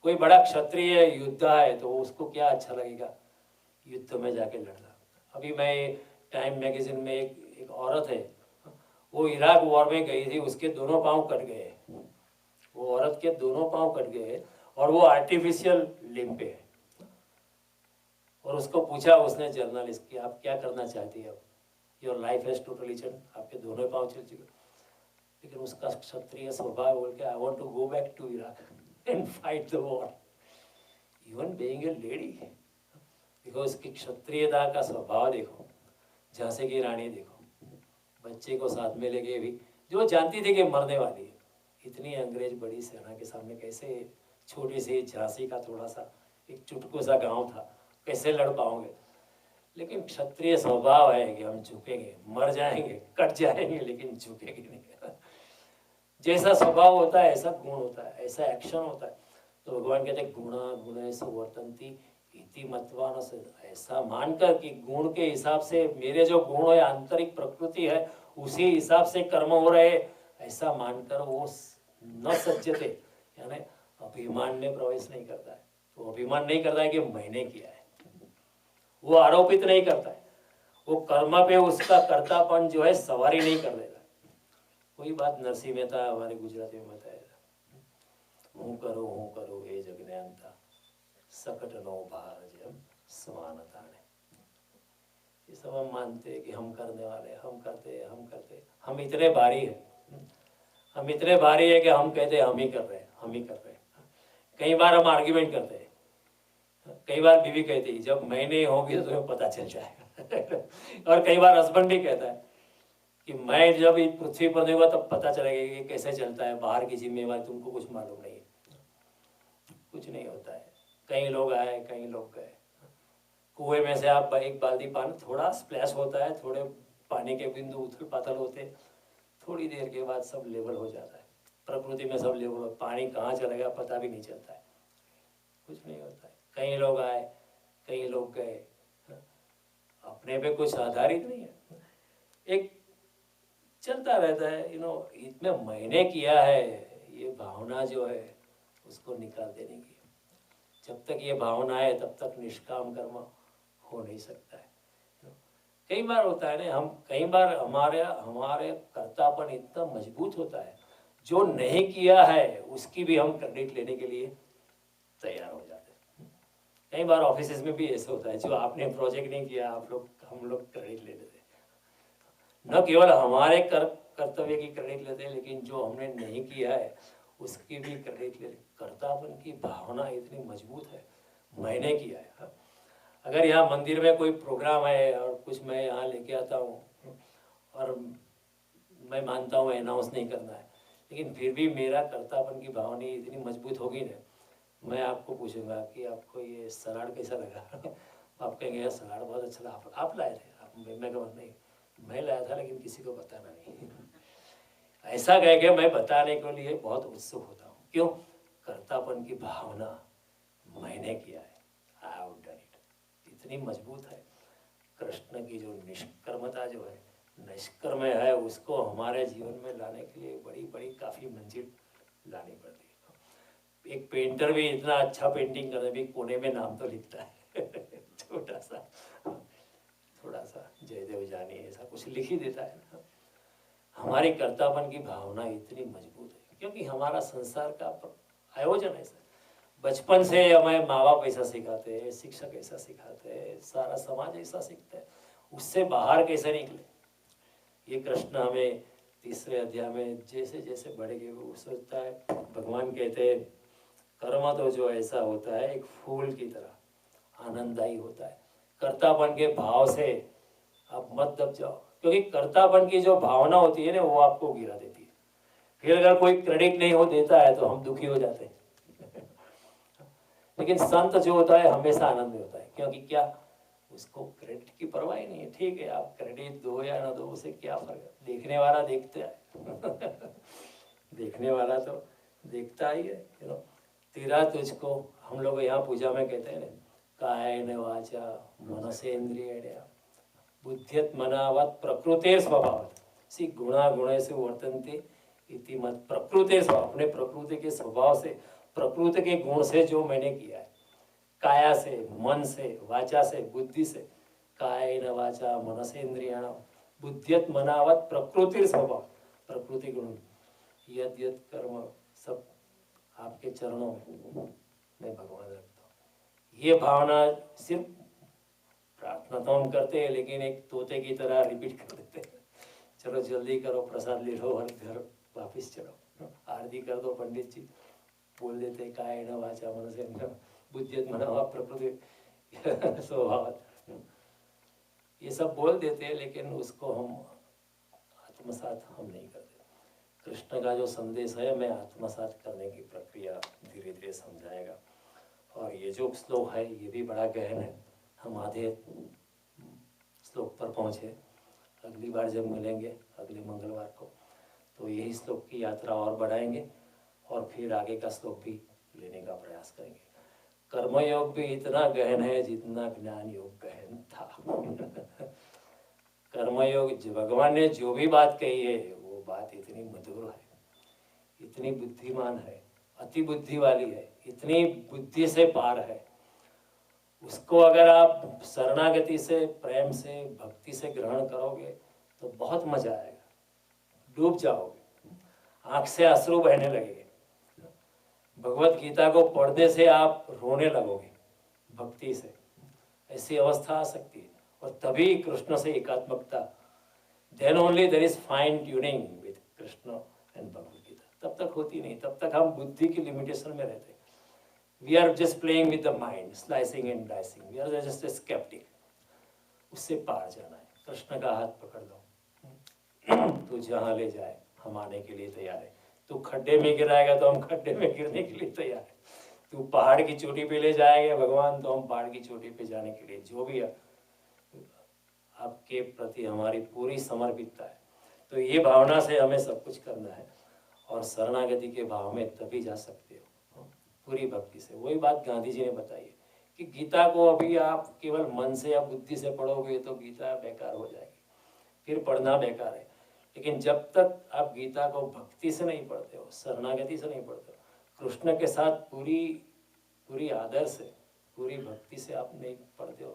कोई बड़ा क्षत्रिय योद्धा है तो उसको क्या अच्छा लगेगा? युद्ध में जाके लड़ना। अभी मैं टाइम मैगजीन में एक औरत है, वो इराक वॉर में गई थी, उसके दोनों पाँव कट गए। वो औरत के दोनों पाँव कट गए और वो आर्टिफिशियल लिम्ब पे है। और उसको पूछा उसने जर्नलिस्ट कि आप क्या करना चाहती है अब? Your life has totally change, आपके दोनों पाँव चल चुके। लेकिन उसका क्षत्रिय स्वभाव बोल के I want to go back to Iraq and fight the war, even being a lady. देखो उसकी क्षत्रियता का स्वभाव देखो, झांसी की रानी देखो, बच्चे को साथ में लेके भी, जो जानती थी कि मरने वाली है, इतनी अंग्रेज बड़ी सेना के सामने कैसे, छोटी सी झांसी का थोड़ा सा एक चुटकू सा गांव था, कैसे लड़ पाओगे? लेकिन क्षत्रिय स्वभाव है कि हम झुकेंगे, मर जाएंगे, कट जाएंगे, लेकिन झुकेंगे नहीं जैसा स्वभाव होता है ऐसा गुण होता है, ऐसा एक्शन होता है। तो भगवान कहते हैं गुणा गुणेषु वर्तन्ति इति मत्वा न सज्जते, ऐसा मानकर कि गुण के हिसाब से मेरे जो गुण है, आंतरिक प्रकृति है, उसी हिसाब से कर्म हो रहे, ऐसा मानकर वो न सज्जते, यानी अभिमान में प्रवेश नहीं करता है। वो अभिमान नहीं करता है कि मैंने किया है, वो आरोपित नहीं करता है, वो कर्म पे उसका कर्तापन जो है सवारी नहीं कर देता। वही बात नरसिंह मेहता हमारे गुजराती में बताया, हूँ करो ए जगने अंता सकट नो भार जम समानता ने। ये सब हम मानते हैं कि हम करने वाले, हम करते, हम इतने भारी है, हम इतने भारी है कि हम कहते हैं हम ही कर रहे हैं, हम ही कर रहे हैं। कई बार हम आर्ग्यूमेंट करते हैं, कई बार बीवी कहती है जब मैं नहीं होगी तो तुम्हें पता चल जाएगा और कई बार हस्बैंड भी कहता है कि मैं जब इस पृथ्वी पर नहीं हुआ तब पता चलेगा कि कैसे चलता है, बाहर की जिम्मेवारी तुमको कुछ मालूम नहीं है, कुछ नहीं होता है। कई लोग आए, कई लोग गए। कुएं में से आप एक बाल्टी पानी, थोड़ा स्प्लैश होता है, थोड़े पानी के बिंदु उथल पाथल होते, थोड़ी देर के बाद सब लेवल हो जाता है। प्रकृति में सब लेवल हो, पानी कहाँ चलेगा पता भी नहीं चलता है, कुछ नहीं होता है। कई लोग आए, कई लोग गए, अपने पे कुछ आधारित नहीं है, एक चलता रहता है। इतने महीने किया है, ये भावना जो है उसको निकाल देने की। जब तक ये भावना है तब तक निष्काम कर्म हो नहीं सकता है। कई बार होता है ना, हम कई बार हमारे कर्तापन इतना मजबूत होता है, जो नहीं किया है उसकी भी हम क्रेडिट लेने के लिए तैयार हो जाते हैं। कई बार ऑफिस में भी ऐसे होता है, जो आपने प्रोजेक्ट नहीं किया हम लोग क्रेडिट ले लेते हैं। न केवल हमारे कर्तव्य की क्रेडिट लेते हैं, लेकिन जो हमने नहीं किया है उसकी भी क्रेडिट लेते। कर्तापन की भावना इतनी मजबूत है, मैंने किया है। अगर यहाँ मंदिर में कोई प्रोग्राम है और कुछ मैं यहाँ लेके आता हूँ और मैं मानता हूँ अनाउंस नहीं करना है, लेकिन फिर भी मेरा कर्तापन की भावना इतनी मजबूत होगी ना, मैं आपको पूछूंगा कि आपको ये सलाद कैसा लगा आप कहेंगे यार सलाद बहुत अच्छा लगा, आप लाए थे? मैं कहूँ नहीं, मैं लाया था लेकिन किसी को बताना नहीं ऐसा कह के मैं बताने के लिए बहुत उत्सुक होता हूँ। क्यों? कर्तापन की भावना, मैंने किया है, आई हैव डन इट, इतनी मजबूत है। कृष्ण की जो निष्कर्मता जो है, निष्कर्म है, उसको हमारे जीवन में लाने के लिए बड़ी बड़ी काफ़ी मंजिल लानी पड़ती है। एक पेंटर भी इतना अच्छा पेंटिंग करने भी कोने में नाम तो लिखता है छोटा सा, थोड़ा सा जयदेव जानी ऐसा कुछ लिख ही देता है ना। हमारी कर्तापन की भावना इतनी मजबूत है क्योंकि हमारा संसार का आयोजन ऐसा, बचपन से हमें माँ बाप ऐसा सिखाते हैं, शिक्षक ऐसा सिखाते हैं, सारा समाज ऐसा सीखता है, उससे बाहर कैसे निकले। ये कृष्ण हमें तीसरे अध्याय में जैसे जैसे बढ़ेंगे वो सोचता है, भगवान कहते हैं कर्म तो जो ऐसा होता है एक फूल की तरह आनंददायी होता है, कर्तापन के भाव से आप मत दब जाओ, क्योंकि कर्तापन की जो भावना होती है ना वो आपको गिरा देती है। फिर अगर कोई क्रेडिट नहीं हो देता है तो हम दुखी हो जाते हैं लेकिन संत जो होता है हमेशा आनंद में होता है, क्योंकि क्या, उसको क्रेडिट की परवाह ही नहीं है। ठीक है, आप क्रेडिट दो या ना दो उसे क्या फर्क है, देखने वाला देखता है देखने वाला तो देखता ही है। तेरा तुझको, हम लोग यहाँ पूजा में कहते हैं ना, कायेन वाचा मनसेन्द्रियेण बुद्ध्यत मनावत प्रकृतेर स्वभाव सी गुणा गुणेषु वर्तन्ते इति मत। प्रकृति स्वभाव, अपने प्रकृति के स्वभाव से, प्रकृति के गुण से जो मैंने किया है, काया से, मन से, वाचा से, बुद्धि से, कायेन वाचा मनसेन्द्रियाणाम बुद्ध्यत मनावत प्रकृति स्वभाव, प्रकृति गुण यद यद कर्म सब आपके चरणों में मैं भगवान रखता हूँ। ये भावना सिर्फ प्रार्थना तो हम करते हैं लेकिन एक तोते की तरह रिपीट कर देते हैं, चलो जल्दी करो, प्रसाद ले लो और घर वापिस चलो, आरती कर दो, पंडित जी बोल देते कायेन वाचा मनसेन्द्रियाणाम बुद्ध्यत मनावत प्रकृति स्वभाव, ये सब बोल देते हैं लेकिन उसको हम आत्मसात हम नहीं करते। कृष्ण का जो संदेश है मैं आत्मसात करने की प्रक्रिया धीरे धीरे समझाएगा। और ये जो श्लोक है ये भी बड़ा गहन है, हम आधे श्लोक पर पहुँचे, अगली बार जब मिलेंगे अगले मंगलवार को तो यही श्लोक की यात्रा और बढ़ाएंगे और फिर आगे का श्लोक भी लेने का प्रयास करेंगे। कर्मयोग भी इतना गहन है जितना ज्ञान योग गहन था कर्मयोग भगवान ने जो भी बात कही है वो बात इतनी मधुर है, इतनी बुद्धिमान है, अति बुद्धि वाली है, इतनी बुद्धि से पार है, उसको अगर आप शरणागति से, प्रेम से, भक्ति से ग्रहण करोगे तो बहुत मजा आएगा, डूब जाओगे। आंख से अश्रु बहने लगेंगे। भगवत गीता को पढ़ने से आप रोने लगोगे भक्ति से, ऐसी अवस्था आ सकती है। और तभी कृष्ण से एकात्मकता, then only there is fine tuning with Krishna and Bhagavad Gita. तब तक होती नहीं, तब तक हम बुद्धि की लिमिटेशन में रहते हैं। We are just playing with the mind, slicing and dicing, we are just a sceptic. उससे पार जाना है, कृष्ण का हाथ पकड़ लो, तू जहाँ ले जाए हम आने के लिए तैयार है। तू खड्डे में गिराएगा तो हम खड्डे में गिरने के लिए तैयार है। तू पहाड़ की चोटी पे ले जाएंगे भगवान तो हम पहाड़ की चोटी पे जाने के लिए, जो भी है आपके प्रति हमारी पूरी समर्पितता है। तो ये भावना से हमें सब कुछ करना है और शरणागति के भाव में तभी जा सकते हो, पूरी भक्ति से। वही बात गांधी जी ने बताई है कि गीता को अभी आप केवल मन से या बुद्धि से पढ़ोगे तो गीता बेकार हो जाएगी, फिर पढ़ना बेकार है। लेकिन जब तक आप गीता को भक्ति से नहीं पढ़ते हो, शरणागति से नहीं पढ़ते हो, कृष्ण के साथ पूरी आदर से, पूरी भक्ति से आप नहीं पढ़ते हो,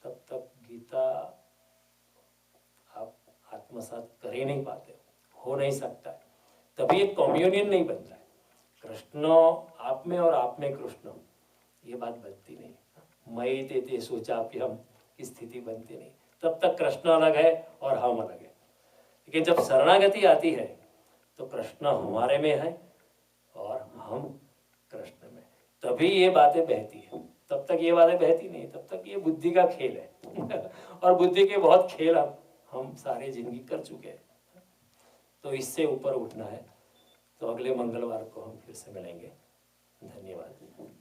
तब तक गीता आप आत्मसात कर ही नहीं पाते हो नहीं सकता है। तभी एक कम्युनियन नहीं बनता है, कृष्ण आप में और आप में कृष्ण, ये बात बनती नहीं। मई ते सोचाप्यहम की स्थिति बनती नहीं, तब तक कृष्ण अलग है और हम अलग है। लेकिन जब शरणागति आती है तो कृष्ण हमारे में है और हम कृष्ण में, तभी ये बातें बहती है। तब तक ये बातें बहती नहीं, तब तक ये बुद्धि का खेल है और बुद्धि के बहुत खेल हम सारे जिंदगी कर चुके हैं। तो इससे ऊपर उठना है। तो अगले मंगलवार को हम फिर से मिलेंगे। धन्यवाद।